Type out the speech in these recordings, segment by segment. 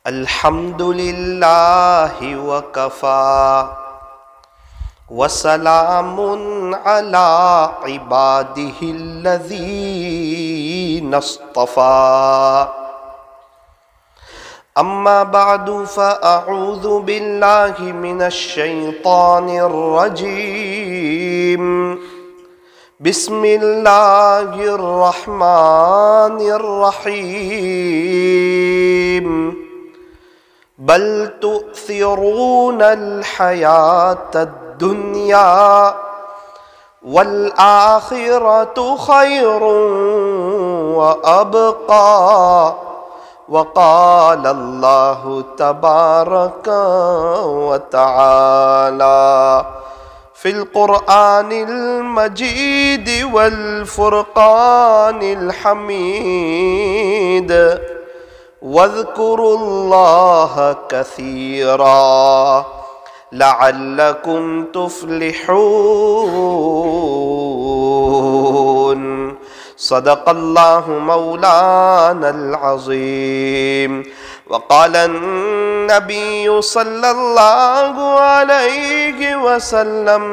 الحمد للہ وکفی وسلام علی عبادہ الذین اصطفی اما بعد فاعوذ باللہ من الشیطان الرجیم بسم اللہ الرحمن الرحیم بل تؤثرون الحیاة الدنیا والآخرة خیر وابقى وقال اللہ تبارک وتعالی فی القرآن المجید والفرقان الحمید واذکروا اللہ کثیرا لعلکم تفلحون صدق اللہ مولانا العظیم وقال النبی صلی اللہ علیہ وسلم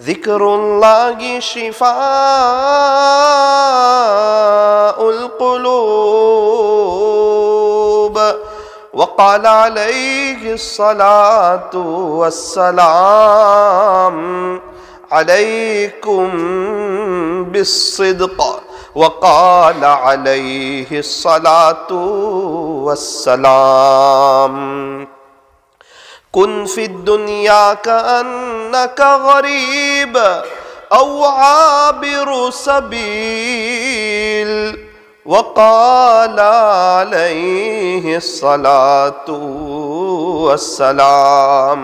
ذکر اللہ شفاء القلوب وقال علیہ الصلاة والسلام علیکم بالصدق وقال علیہ الصلاة والسلام کن فی الدنیا کأنک غریب او عابر سبیل وقال علیہ الصلاة والسلام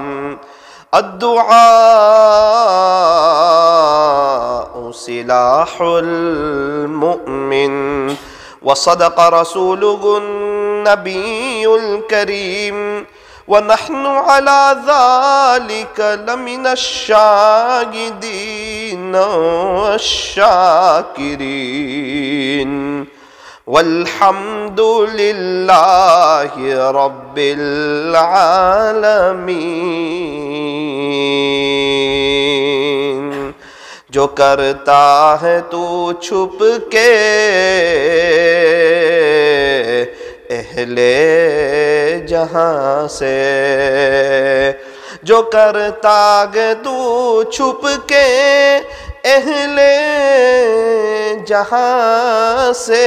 الدعاء سلاح المؤمن وصدق رسوله النبي الكريم ونحن على ذلك لمن الشاهدين والشاكرين والحمد لله رب العالمين جو کرتا ہے تو چھپ کے اہل جہاں سے جو کرتا ہے تو چھپ کے اہل جہاں سے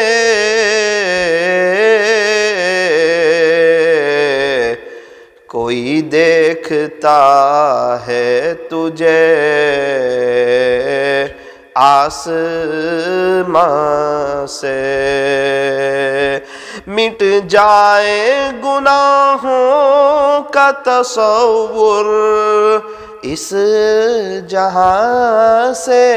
کوئی دیکھتا ہے تجھے آسمان سے مٹ جائے گناہوں کا تصور اس جہاں سے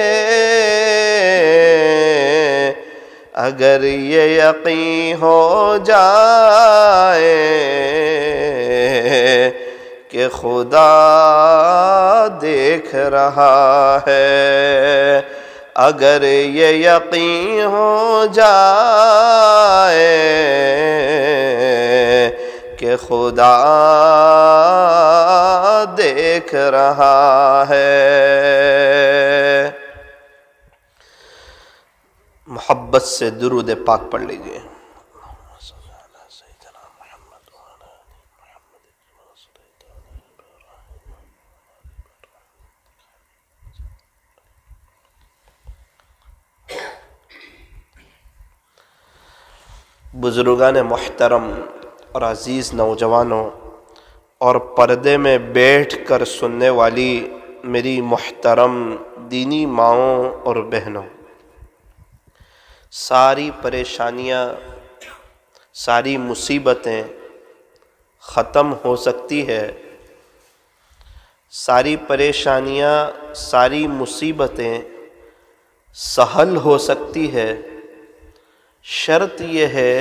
اگر یہ یقین ہو جائے کہ خدا دیکھ رہا ہے اگر یہ یقین ہو جائے کہ خدا دیکھ رہا ہے محبت سے درود پاک پڑھ لیجئے بزرگان محترم اور عزیز نوجوانوں اور پردے میں بیٹھ کر سننے والی میری محترم دینی ماؤں اور بہنوں، ساری پریشانیاں، ساری مصیبتیں ختم ہو سکتی ہے، ساری پریشانیاں، ساری مصیبتیں سہل ہو سکتی ہے، شرط یہ ہے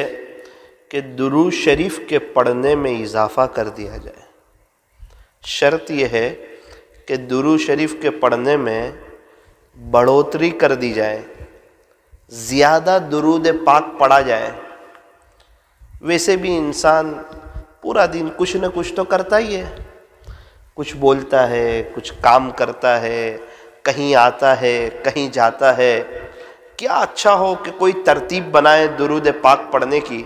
کہ درود شریف کے پڑھنے میں اضافہ کر دیا جائے. شرط یہ ہے کہ درود شریف کے پڑھنے میں بڑھوتری کر دی جائے، زیادہ درود پاک پڑھا جائے. ویسے بھی انسان پورا دن کچھ نہ کچھ تو کرتا ہی ہے، کچھ بولتا ہے، کچھ کام کرتا ہے، کہیں آتا ہے، کہیں جاتا ہے۔ کیا اچھا ہو کہ کوئی ترتیب بنائے درود پاک پڑھنے کی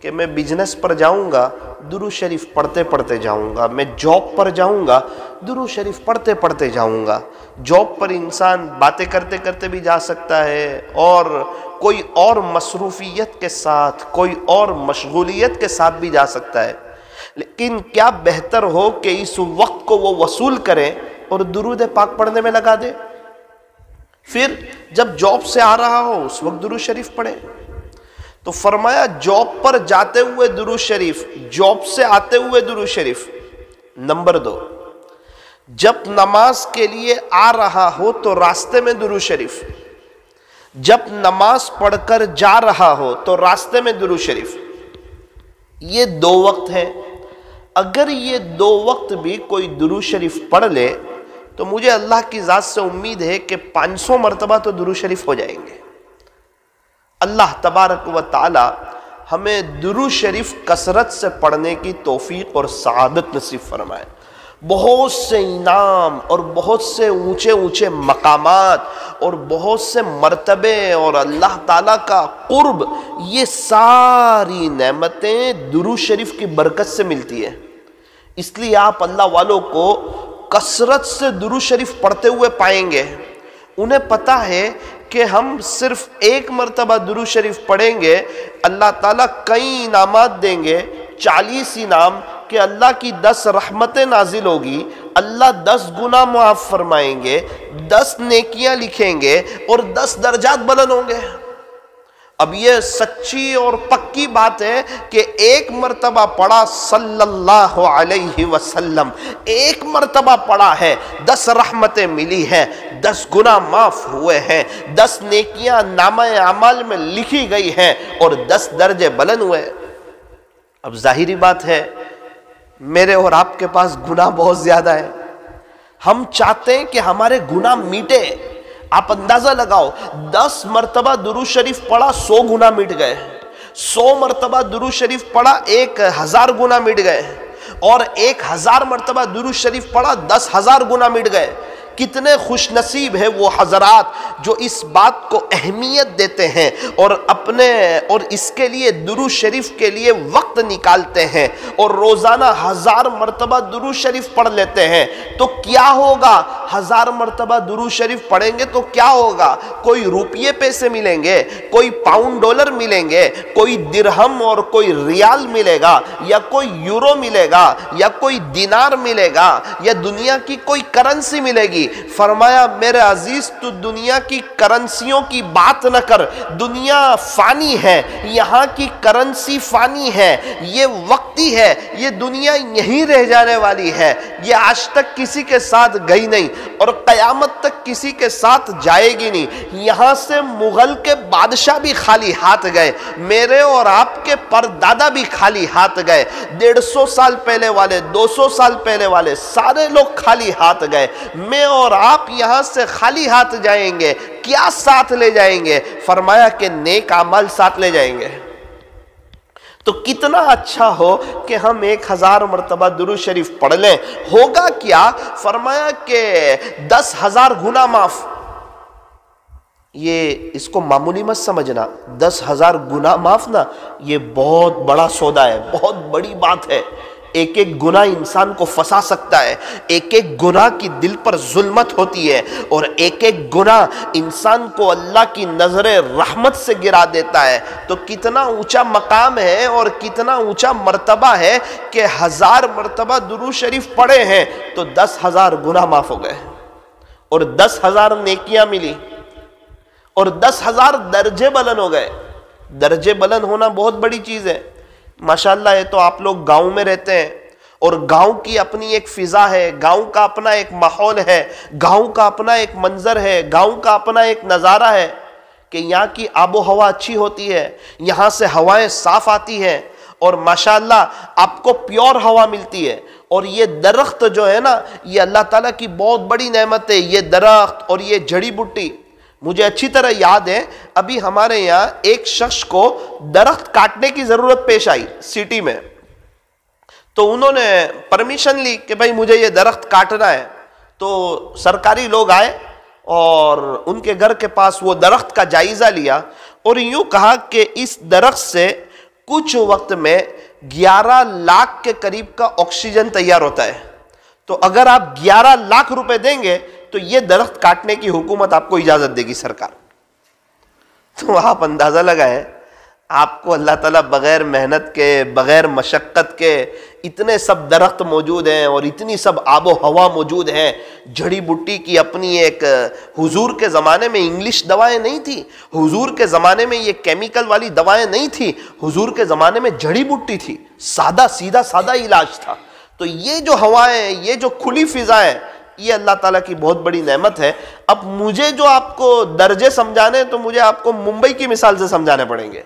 کہ میں بزنس پر جاؤں گا درود شریف پڑھتے پڑھتے جاؤں گا، میں جاب پر جاؤں گا درود شریف پڑھتے پڑھتے جاؤں گا۔ جاب پر انسان باتیں کرتے کرتے بھی جا سکتا ہے، اور کوئی اور مصروفیت کے ساتھ، کوئی اور مشغولیت کے ساتھ بھی جا سکتا ہے، لیکن کیا بہتر ہو کہ اس وقت کو وہ وصول کرے اور درود پاک پڑھنے میں لگا دے۔ پھر جب جاب سے آ رہا ہو اس وقت درود شریف پڑھے۔ تو فرمایا جاب پر جاتے ہوئے درود شریف، جاب سے آتے ہوئے درود شریف۔ نمبر 2، جب نماز کے لیے آ رہا ہو تو راستے میں درود شریف، جب نماز پڑھ کر جا رہا ہو تو راستے میں درود شریف۔ یہ 2 وقت ہیں، اگر یہ 2 وقت بھی کوئی درود شریف پڑھ لے تو مجھے اللہ کی ذات سے امید ہے کہ 500 مرتبہ تو درود شریف ہو جائیں گے۔ اللہ تبارک و تعالی ہمیں درود شریف کثرت سے پڑھنے کی توفیق اور سعادت نصیب فرمائے۔ بہت سے انعام اور بہت سے اونچے اونچے مقامات اور بہت سے مرتبے اور اللہ تعالیٰ کا قرب، یہ ساری نعمتیں درود شریف کی برکت سے ملتی ہیں۔ اس لیے آپ اللہ والوں کو کثرت سے درود شریف پڑھتے ہوئے پائیں گے۔ انہیں پتہ ہے کہ ہم صرف 1 مرتبہ درود شریف پڑھیں گے، اللہ تعالیٰ کئی انعامات دیں گے، 40 انعام کہ اللہ کی 10 رحمتیں نازل ہوگی، اللہ 10 گناہ معاف فرمائیں گے، 10 نیکیاں لکھیں گے اور 10 درجات بلند ہوں گے۔ اب یہ سچی اور پکی بات ہے کہ 1 مرتبہ پڑھا صلی اللہ علیہ وسلم، 1 مرتبہ پڑھا ہے، 10 رحمتیں ملی ہیں، 10 گناہ معاف ہوئے ہیں، 10 نیکیاں نامہ اعمال میں لکھی گئی ہیں اور 10 درجے بلند ہوئے۔ اب ظاہری بات ہے میرے اور آپ کے پاس گناہ بہت زیادہ ہے، ہم چاہتے ہیں کہ ہمارے گناہ میٹے۔ آپ اندازہ لگاؤ، 10 مرتبہ درود شریف پڑھا 100 گناہ مٹ گئے، 100 مرتبہ درود شریف پڑھا 1000 گناہ مٹ گئے، اور 1000 مرتبہ درود شریف پڑھا 10,000 گناہ مٹ گئے۔ کتنے خوش نصیب ہے وہ حضرات جو اس بات کو اہمیت دیتے ہیں اور اس کے لیے درود شریف کے لیے وقت نکالتے ہیں اور روزانہ 1000 مرتبہ درود شریف پڑھ لیتے ہیں۔ تو کیا ہوگا؟ 1000 مرتبہ درود شریف پڑھیں گے تو کیا ہوگا؟ کوئی روپیے پیسے ملیں گے، کوئی پاؤنڈ ڈالر ملیں گے، کوئی درہم اور کوئی ریال ملے گا، یا کوئی یورو ملے گا، یا کوئی دینار ملے گا، یا دنیا کی کوئی کرنسی ملے گی۔ فرمایا میرے عزیز تو دنیا کی کرنسیوں کی بات نہ کر، دنیا فانی ہے، یہاں کی کرنسی فانی ہے، یہ وقتی ہے، یہ دنیا یہیں رہ جانے والی ہے، یہ آج تک کسی کے ساتھ گئی نہیں اور قیامت تک کسی کے ساتھ جائے گی نہیں۔ یہاں سے مغل کے بادشاہ بھی خالی ہاتھ گئے، میرے اور آپ کے پردادا بھی خالی ہاتھ گئے، 150 سال پہلے والے، 200 سال پہلے والے سارے لوگ خالی ہاتھ گئے، میں اور آپ یہاں سے خالی ہاتھ جائیں گے، کیا ساتھ لے جائیں گے؟ فرمایا کہ نیک اعمال ساتھ لے جائیں گے۔ تو کتنا اچھا ہو کہ ہم 1000 مرتبہ درود شریف پڑھ لیں، ہوگا کیا؟ فرمایا کہ 10,000 گناہ معاف۔ یہ اس کو معمولی مت سمجھنا، 10,000 گناہ معاف نا، یہ بہت بڑا سودا ہے، بہت بڑی بات ہے۔ ایک ایک گناہ انسان کو پھنسا سکتا ہے، ایک ایک گناہ کی دل پر ظلمت ہوتی ہے، اور ایک ایک گناہ انسان کو اللہ کی نظر رحمت سے گرا دیتا ہے۔ تو کتنا اونچا مقام ہے اور کتنا اونچا مرتبہ ہے کہ 1000 مرتبہ درود شریف پڑھے ہیں تو 10,000 گناہ معاف ہو گئے، اور 10,000 نیکیاں ملی، اور 10,000 درجے بلند ہو گئے۔ درجے بلند ہونا بہت بڑی چیز ہے۔ ماشاءاللہ یہ تو آپ لوگ گاؤں میں رہتے ہیں، اور گاؤں کی اپنی ایک فضا ہے، گاؤں کا اپنا ایک ماحول ہے، گاؤں کا اپنا ایک منظر ہے، گاؤں کا اپنا ایک نظارہ ہے کہ یہاں کی آب و ہوا اچھی ہوتی ہے، یہاں سے ہوائیں صاف آتی ہیں، اور ماشاءاللہ آپ کو پیور ہوا ملتی ہے۔ اور یہ درخت جو ہے نا، یہ اللہ تعالیٰ کی بہت بڑی نعمت ہے، یہ درخت اور یہ جڑی بوٹی۔ مجھے اچھی طرح یاد ہے، ابھی ہمارے یہاں ایک شخص کو درخت کاٹنے کی ضرورت پیش آئی سٹی میں، تو انہوں نے پرمیشن لی کہ بھائی مجھے یہ درخت کاٹنا ہے. تو سرکاری لوگ آئے اور ان کے گھر کے پاس وہ درخت کا جائزہ لیا اور یوں کہا کہ اس درخت سے کچھ وقت میں 11 لاکھ کے قریب کا آکسیجن تیار ہوتا ہے. تو اگر آپ 11 لاکھ روپے دیں گے تو یہ درخت کاٹنے کی حکومت آپ کو اجازت دے گی سرکار. تو آپ اندازہ لگائیں, آپ کو اللہ تعالیٰ بغیر محنت کے, بغیر مشقت کے اتنے سب درخت موجود ہیں اور اتنی سب آب و ہوا موجود ہیں. جڑی بوٹی کی اپنی ایک, حضور کے زمانے میں انگلش دوائیں نہیں تھی, حضور کے زمانے میں یہ کیمیکل والی دوائیں نہیں تھی, حضور کے زمانے میں جڑی بوٹی تھی, سادہ سیدھا سادہ علاج تھا. تو یہ جو ہوائیں, یہ جو کھلی فضائیں, یہ اللہ تعالیٰ کی بہت بڑی نعمت ہے. اب مجھے جو آپ کو درجے سمجھانے تو مجھے آپ کو ممبئی کی مثال سے سمجھانے پڑیں گے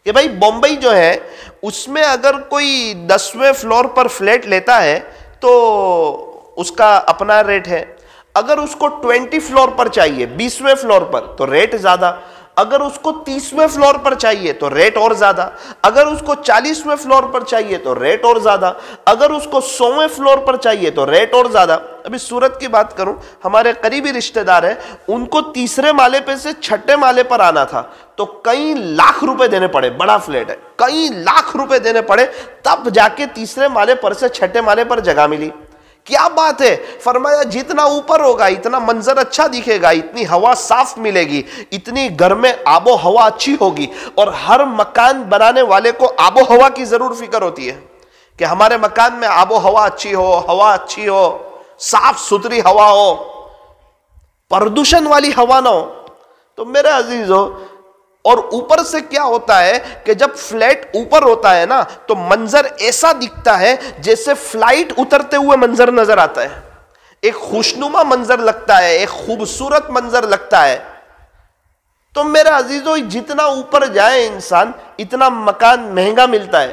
کہ بھائی بمبئی جو ہے اس میں اگر کوئی 10ویں فلور پر فلیٹ لیتا ہے تو اس کا اپنا ریٹ ہے. اگر اس کو 20 فلور پر چاہیے, 20ویں فلور پر, تو ریٹ زیادہ. اگر اس کو 30ویں فلور پر چاہیے تو ریٹ اور زیادہ. اگر اس کو 40ویں فلور پر چاہیے تو ریٹ اور زیادہ. اگر اس کو 100ویں فلور پر چاہیے تو ریٹ اور زیادہ. ابھی صورت کی بات کروں, ہمارے قریبی رشتہ دار ہیں, ان کو 3رے مالے پہ سے 6ٹھے مالے پر آنا تھا تو کئی لاکھ روپے دینے پڑے. بڑا فلیٹ ہے, کئی لاکھ روپے دینے پڑے تب جا کے 3رے مالے پر سے 6ٹھے مالے پر جگہ ملی. کیا بات ہے, فرمایا جتنا اوپر ہوگا اتنا منظر اچھا دکھے گا, اتنی ہوا صاف ملے گی, اتنی گھر میں آب و ہوا اچھی ہوگی. اور ہر مکان بنانے والے کو آب و ہوا کی ضرور فکر ہوتی ہے کہ ہمارے مکان میں آب و ہوا اچھی ہو, ہوا اچھی ہو, صاف ستھری ہوا ہو, پردوشن والی ہوا نہ ہو. تو میرے عزیزو, اور اوپر سے کیا ہوتا ہے کہ جب فلیٹ اوپر ہوتا ہے نا تو منظر ایسا دکھتا ہے جیسے فلائٹ اترتے ہوئے منظر نظر آتا ہے. ایک خوشنما منظر لگتا ہے, ایک خوبصورت منظر لگتا ہے. تو میرے عزیزو, جتنا اوپر جائے انسان اتنا مکان مہنگا ملتا ہے.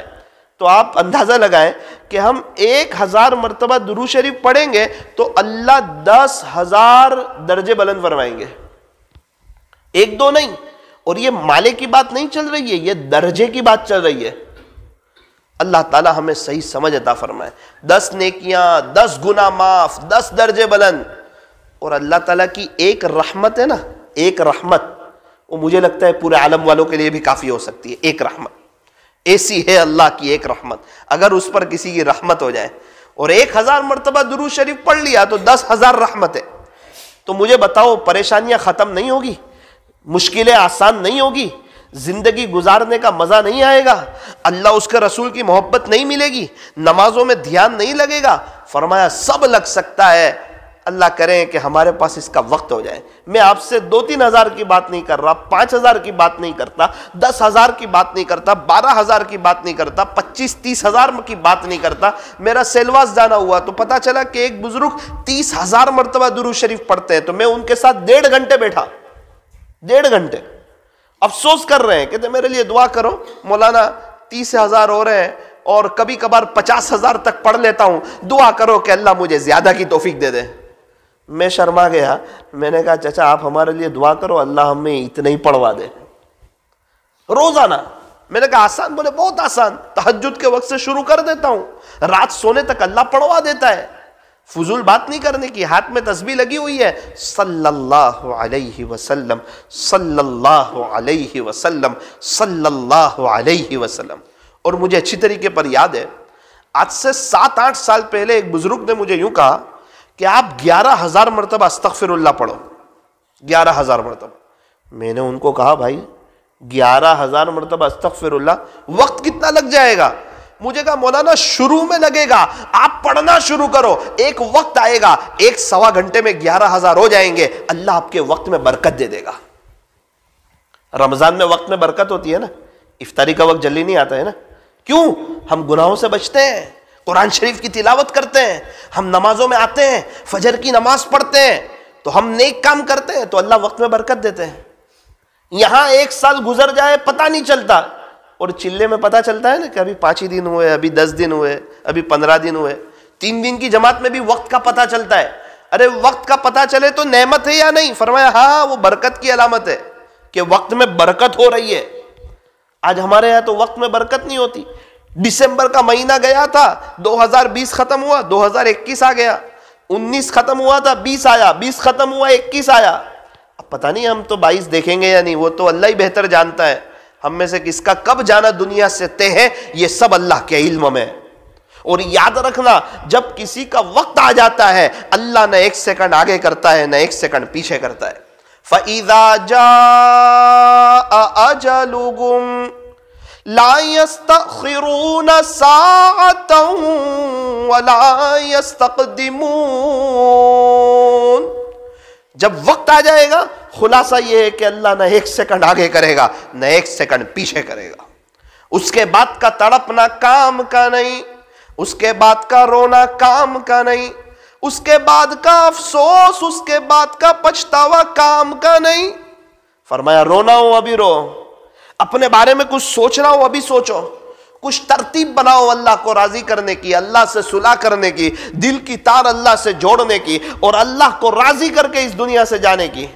تو آپ اندازہ لگائیں کہ ہم 1000 مرتبہ درود شریف پڑھیں گے تو اللہ 10,000 درجے بلند فرمائیں گے. 1-2 نہیں. اور یہ مالے کی بات نہیں چل رہی ہے, یہ درجے کی بات چل رہی ہے. اللہ تعالیٰ ہمیں صحیح سمجھ عطا فرمائے. 10 نیکیاں, 10 گناہ معاف, 10 درجے بلند. اور اللہ تعالیٰ کی ایک رحمت ہے نا, ایک رحمت, وہ مجھے لگتا ہے پورے عالم والوں کے لیے بھی کافی ہو سکتی ہے. ایک رحمت ایسی ہے اللہ کی, ایک رحمت. اگر اس پر کسی کی رحمت ہو جائے اور 1000 مرتبہ درود شریف پڑھ لیا تو 10,000 رحمت ہے. تو مجھے بتاؤ, پریشانیاں ختم نہیں ہوگی, مشکلیں آسان نہیں ہوگی, زندگی گزارنے کا مزہ نہیں آئے گا, اللہ اس کے رسول کی محبت نہیں ملے گی, نمازوں میں دھیان نہیں لگے گا. فرمایا سب لگ سکتا ہے, اللہ کریں کہ ہمارے پاس اس کا وقت ہو جائے. میں آپ سے 2-3 ہزار کی بات نہیں کر رہا, 5,000 کی بات نہیں کرتا, 10,000 کی بات نہیں کرتا, 12,000 کی بات نہیں کرتا, 25-30 ہزار کی بات نہیں کرتا. میرا سیلواس جانا ہوا تو پتا چلا کہ ایک بزرگ 30,000 مرتبہ درود شریف پڑھتے ہیں. تو میں ان کے ساتھ 1.5 گھنٹے بیٹھا, 1.5 گھنٹے افسوس کر رہے ہیں, کہتے میرے لیے دعا کرو مولانا, 30,000 ہو رہے ہیں اور کبھی کبھار 50,000 تک پڑھ لیتا ہوں, دعا کرو کہ اللہ مجھے زیادہ کی توفیق دے دے. میں شرما گیا, میں نے کہا چچا آپ ہمارے لیے دعا کرو اللہ ہمیں اتنا ہی پڑھوا دے روزانہ. میں نے کہا آسان, بولے بہت آسان, تہجد کے وقت سے شروع کر دیتا ہوں, رات سونے تک اللہ پڑھوا دیتا ہے. فضول بات نہیں کرنے کی, ہاتھ میں تسبیح لگی ہوئی ہے, صلی اللہ علیہ وسلم, صلی اللہ علیہ وسلم, صلی اللہ علیہ وسلم. اور مجھے اچھی طریقے پر یاد ہے, آج سے 7-8 سال پہلے ایک بزرگ نے مجھے یوں کہا کہ آپ 11,000 مرتبہ استغفر اللہ پڑھو, 11,000 مرتبہ. میں نے ان کو کہا بھائی 11,000 مرتبہ استغفر اللہ وقت کتنا لگ جائے گا؟ مجھے کہا مولانا شروع میں لگے گا, آپ پڑھنا شروع کرو, ایک وقت آئے گا 1-1.25 گھنٹے میں 11,000 ہو جائیں گے, اللہ آپ کے وقت میں برکت دے دے گا. رمضان میں وقت میں برکت ہوتی ہے نا, افطاری کا وقت جلدی نہیں آتا ہے نا. کیوں؟ ہم گناہوں سے بچتے ہیں, قرآن شریف کی تلاوت کرتے ہیں, ہم نمازوں میں آتے ہیں, فجر کی نماز پڑھتے ہیں, تو ہم نیک کام کرتے ہیں تو اللہ وقت میں برکت دیتے ہیں. یہاں 1 سال گزر جائے پتہ نہیں چلتا, اور چلے میں پتہ چلتا ہے نا کہ ابھی 5 ہی دن ہوئے, ابھی 10 دن ہوئے, ابھی 15 دن ہوئے. 3 دن کی جماعت میں بھی وقت کا پتہ چلتا ہے. ارے وقت کا پتہ چلے تو نعمت ہے یا نہیں؟ فرمایا ہاں وہ برکت کی علامت ہے کہ وقت میں برکت ہو رہی ہے. آج ہمارے یہاں تو وقت میں برکت نہیں ہوتی. دسمبر کا مہینہ گیا تھا، 2020 ختم ہوا، 2021 آ گیا، 19 ختم ہوا تھا، 20 آیا، 20 ختم ہوا، 21 آیا۔ اب پتہ نہیں ہم تو 22 دیکھیں گے یا نہیں، وہ تو اللہ ہی بہتر جانتا ہے۔ ہم میں سے کس کا کب جانا دنیا سے طے ہے، یہ سب اللہ کے علم میں۔ اور یاد رکھنا، جب کسی کا وقت آ جاتا ہے، اللہ نہ 1 سیکنڈ آگے کرتا ہے نہ 1 سیکنڈ پیچھے کرتا ہے۔ فَإِذَا جَاءَ أَجَلُهُمْ لَا يَسْتَأْخِرُونَ سَاعَةً وَلَا يَسْتَقْدِمُونَ۔ جب وقت آ جائے گا، خلاصہ یہ ہے کہ اللہ نہ 1 سیکنڈ آگے کرے گا نہ 1 سیکنڈ پیچھے کرے گا۔ اس کے بعد کا تڑپنا کام کا نہیں، اس کے بعد کا رونا کام کا نہیں، اس کے بعد کا افسوس، اس کے بعد کا پچھتاوا کام کا نہیں۔ فرمایا رونا ہو ابھی رو، اپنے بارے میں کچھ سوچنا ہو ابھی سوچو، کچھ ترتیب بناؤ اللہ کو راضی کرنے کی، اللہ سے صلح کرنے کی، دل کی تار اللہ سے جوڑنے کی، اور اللہ کو راضی کر کے اس دنیا سے جانے کی۔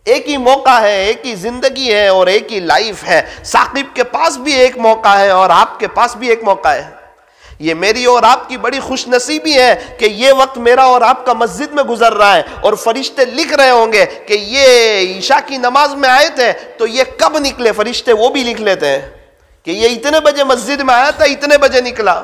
ایک ہی موقع ہے، ایک ہی زندگی ہے اور ایک ہی لائف ہے۔ ثاقب کے پاس بھی ایک موقع ہے اور آپ کے پاس بھی ایک موقع ہے۔ یہ میری اور آپ کی بڑی خوش نصیبی ہے کہ یہ وقت میرا اور آپ کا مسجد میں گزر رہا ہے، اور فرشتے لکھ رہے ہوں گے کہ یہ عشاء کی نماز میں آئے تھے تو یہ کب نکلے، فرشتے وہ بھی لکھ لیتے ہیں کہ یہ اتنے بجے مسجد میں آیا تھا، اتنے بجے نکلا۔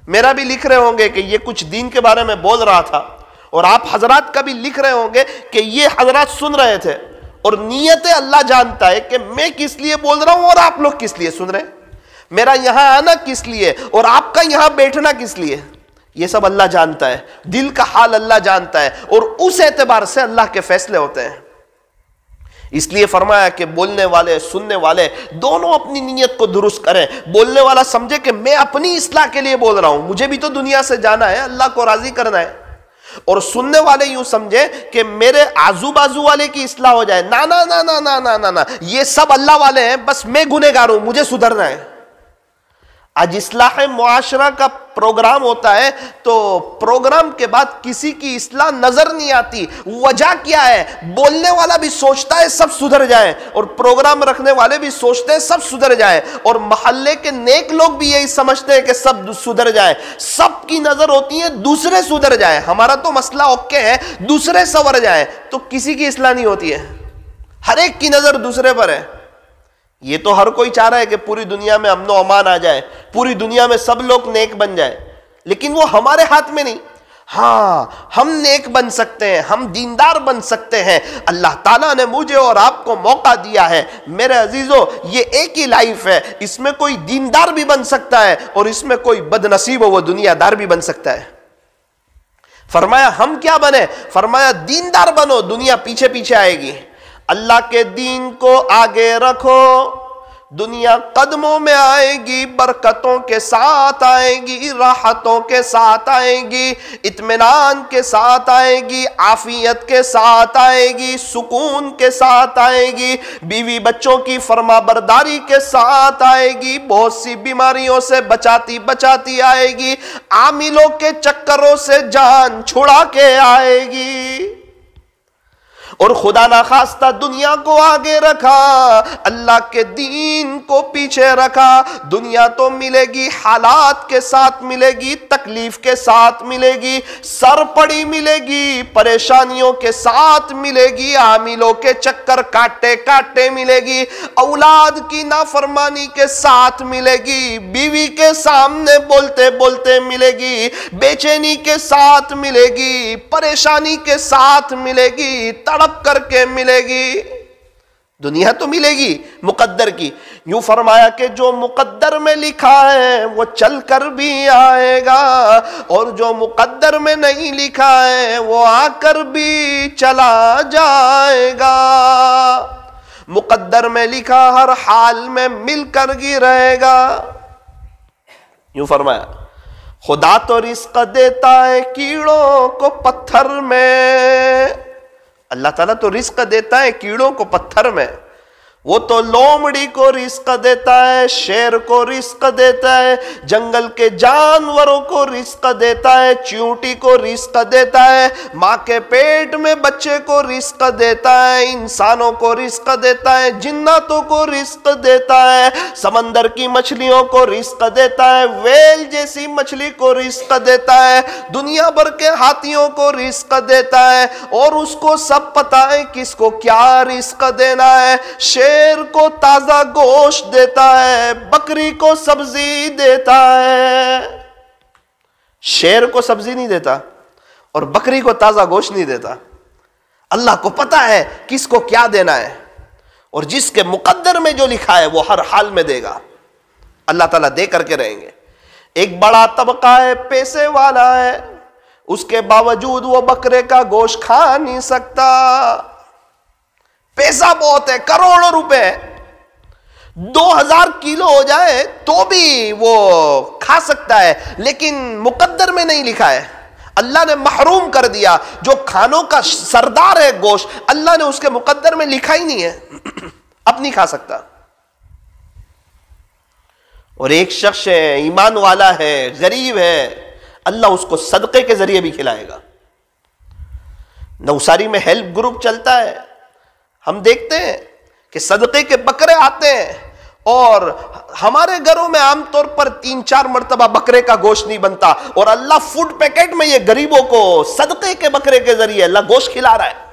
میرا بھی لکھ رہے ہوں گے کہ یہ کچھ دین کے بارے میں بول رہا تھا، اور آپ حضرات کا بھی لکھ رہے ہوں گے کہ یہ حضرات سن رہے تھے۔ اور نیتیں اللہ جانتا ہے کہ میں کس لیے بول رہا ہوں اور آپ لوگ کس لیے سن رہے ہیں، میرا یہاں آنا کس لیے اور آپ کا یہاں بیٹھنا کس لیے، یہ سب اللہ جانتا ہے۔ دل کا حال اللہ جانتا ہے، اور اس اعتبار سے اللہ کے فیصلے ہوتے ہیں۔ اس لیے فرمایا کہ بولنے والے سننے والے دونوں اپنی نیت کو درست کریں۔ بولنے والا سمجھے کہ میں اپنی اصلاح کے لیے بول رہا ہوں، مجھے بھی تو دنیا سے جانا ہے، اللہ کو راضی کرنا ہے۔ اور سننے والے یوں سمجھے کہ میرے آزو بازو والے کی اصلاح ہو جائے، نا نا نا نا نا نا نا، یہ سب اللہ والے ہیں، بس میں گنہگار ہوں، مجھے سدھرنا ہے۔ آج اصلاح معاشرہ کا پروگرام ہوتا ہے تو پروگرام کے بعد کسی کی اصلاح نظر نہیں آتی۔ وجہ کیا ہے؟ بولنے والا بھی سوچتا ہے سب سدھر جائیں، اور پروگرام رکھنے والے بھی سوچتے ہیں سب سدھر جائیں، اور محلے کے نیک لوگ بھی یہی سمجھتے ہیں کہ سب سدھر جائیں۔ سب کی نظر ہوتی ہے دوسرے سدھر جائیں، ہمارا تو مسئلہ اوکے ہے، دوسرے سنور جائیں، تو کسی کی اصلاح نہیں ہوتی ہے، ہر ایک کی نظر دوسرے پر ہے۔ یہ تو ہر کوئی چاہ رہا ہے کہ پوری دنیا میں امن و امان آ جائے، پوری دنیا میں سب لوگ نیک بن جائے، لیکن وہ ہمارے ہاتھ میں نہیں۔ ہاں ہم نیک بن سکتے ہیں، ہم دیندار بن سکتے ہیں، اللہ تعالیٰ نے مجھے اور آپ کو موقع دیا ہے۔ میرے عزیزو، یہ ایک ہی لائف ہے، اس میں کوئی دیندار بھی بن سکتا ہے اور اس میں کوئی بد نصیب ہو وہ دنیا دار بھی بن سکتا ہے۔ فرمایا ہم کیا بنے؟ فرمایا دیندار بنو، دنیا پیچھے پیچھے آئے گی۔ اللہ کے دین کو آگے رکھو، دنیا قدموں میں آئے گی، برکتوں کے ساتھ آئے گی، راحتوں کے ساتھ آئے گی، اطمینان کے ساتھ آئے گی، عافیت کے ساتھ آئے گی، سکون کے ساتھ آئے گی، بیوی بچوں کی فرما برداری کے ساتھ آئے گی، بہت سی بیماریوں سے بچاتی بچاتی آئے گی، عاملوں کے چکروں سے جان چھڑا کے آئے گی۔ اور خدا نخواستہ دنیا کو آگے رکھا، اللہ کے دین کو پیچھے رکھا، دنیا تو ملے گی، حالات کے ساتھ ملے گی، تکلیف کے ساتھ ملے گی، سر پڑی ملے گی، پریشانیوں کے ساتھ ملے گی، عاملوں کے چکر کاٹے کاٹے ملے گی، اولاد کی نافرمانی کے ساتھ ملے گی، بیوی کے سامنے بولتے بولتے ملے گی، بے چینی کے ساتھ ملے گی، پریشانی کے ساتھ ملے گی، تڑپ کر کے ملے گی۔ دنیا تو ملے گی مقدر کی۔ یوں فرمایا کہ جو مقدر میں لکھا ہے وہ چل کر بھی آئے گا، اور جو مقدر میں نہیں لکھا ہے وہ آ کر بھی چلا جائے گا۔ مقدر میں لکھا ہر حال میں مل کر ہی رہے گا۔ یوں فرمایا خدا تو رزق دیتا ہے کیڑوں کو پتھر میں، اللہ تعالیٰ تو رزق دیتا ہے کیڑوں کو پتھر میں، وہ تو لومڑی کو رزق دیتا ہے، شیر کو رزق دیتا ہے، جنگل کے جانوروں کو رزق دیتا ہے، چیونٹی کو رزق دیتا ہے، ماں کے پیٹ میں بچے کو رزق دیتا ہے، انسانوں کو رزق دیتا ہے، جناتوں کو رزق دیتا ہے، سمندر کی مچھلیوں کو رزق دیتا ہے، ویل جیسی مچھلی کو رزق دیتا ہے، دنیا بھر کے ہاتھیوں کو رزق دیتا ہے، اور اس کو سب پتہ ہے کس کو کیا رزق دینا ہے۔ شیر کو تازہ گوشت دیتا ہے، بکری کو سبزی دیتا ہے۔ شیر کو سبزی نہیں دیتا اور بکری کو تازہ گوشت نہیں دیتا۔ اللہ کو پتا ہے کس کو کیا دینا ہے، اور جس کے مقدر میں جو لکھا ہے وہ ہر حال میں دے گا۔ اللہ تعالیٰ دے کر کے رہیں گے۔ ایک بڑا طبقہ ہے، پیسے والا ہے، اس کے باوجود وہ بکرے کا گوشت کھا نہیں سکتا۔ پیسہ بہت ہے، کروڑوں روپے، 2000 کلو ہو جائے تو بھی وہ کھا سکتا ہے، لیکن مقدر میں نہیں لکھا ہے۔ اللہ نے محروم کر دیا۔ جو کھانوں کا سردار ہے گوشت، اللہ نے اس کے مقدر میں لکھا ہی نہیں ہے، اب نہیں کھا سکتا۔ اور ایک شخص ہے، ایمان والا ہے، غریب ہے، اللہ اس کو صدقے کے ذریعے بھی کھلائے گا۔ نوساری میں ہیلپ گروپ چلتا ہے، ہم دیکھتے ہیں کہ صدقے کے بکرے آتے ہیں، اور ہمارے گھروں میں عام طور پر 3-4 مرتبہ بکرے کا گوشت نہیں بنتا، اور اللہ فوڈ پیکٹ میں یہ غریبوں کو صدقے کے بکرے کے ذریعے اللہ گوشت کھلا رہا ہے۔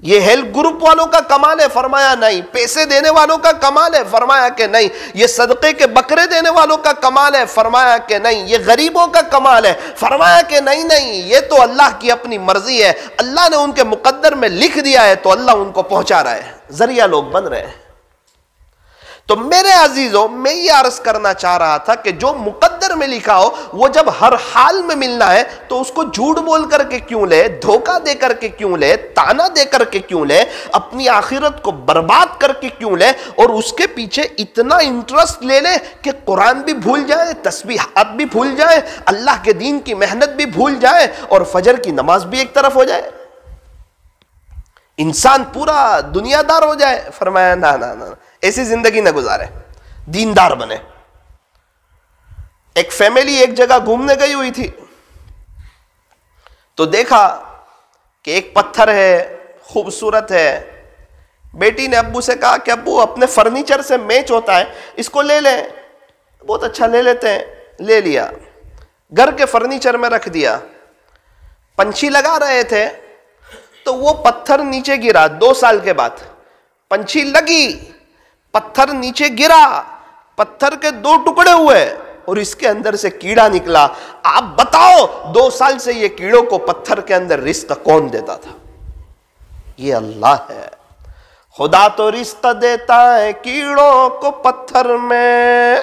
یہ ہیلپ گروپ والوں کا کمال ہے؟ فرمایا نہیں۔ پیسے دینے والوں کا کمال ہے؟ فرمایا کہ نہیں۔ یہ صدقے کے بکرے دینے والوں کا کمال ہے؟ فرمایا کہ نہیں۔ یہ غریبوں کا کمال ہے؟ فرمایا کہ نہیں نہیں، یہ تو اللہ کی اپنی مرضی ہے، اللہ نے ان کے مقدر میں لکھ دیا ہے تو اللہ ان کو پہنچا رہا ہے، ذریعہ لوگ بن رہے ہیں۔ تو میرے عزیزوں، میں یہ عرض کرنا چاہ رہا تھا کہ جو مقدر میں لکھا ہو وہ جب ہر حال میں ملنا ہے تو اس کو جھوٹ بول کر کے کیوں لے، دھوکہ دے کر کے کیوں لے، تانا دے کر کے کیوں لے، اپنی آخرت کو برباد کر کے کیوں لے، اور اس کے پیچھے اتنا انٹرسٹ لے لے کہ قرآن بھی بھول جائے، تسبیحات بھی بھول جائے، اللہ کے دین کی محنت بھی بھول جائے، اور فجر کی نماز بھی ایک طرف ہو جائے، انسان پورا دنیا دار ہو جائے۔ فرمایا نہ نہ نہ، ایسی زندگی نہ گزارے، دیندار بنے۔ ایک فیملی ایک جگہ گھومنے گئی ہوئی تھی، تو دیکھا کہ ایک پتھر ہے، خوبصورت ہے۔ بیٹی نے ابو سے کہا کہ ابو اپنے فرنیچر سے میچ ہوتا ہے، اس کو لے لیں۔ بہت اچھا، لے لیتے ہیں۔ لے لیا، گھر کے فرنیچر میں رکھ دیا۔ پنچھی لگا رہے تھے تو وہ پتھر نیچے گرا۔ 2 سال کے بعد پنچھی لگی، پتھر نیچے گرا، پتھر کے 2 ٹکڑے ہوئے اور اس کے اندر سے کیڑا نکلا۔ آپ بتاؤ 2 سال سے یہ کیڑوں کو پتھر کے اندر رزق کون دیتا تھا؟ یہ اللہ ہے۔ خدا تو رزق دیتا ہے کیڑوں کو پتھر میں،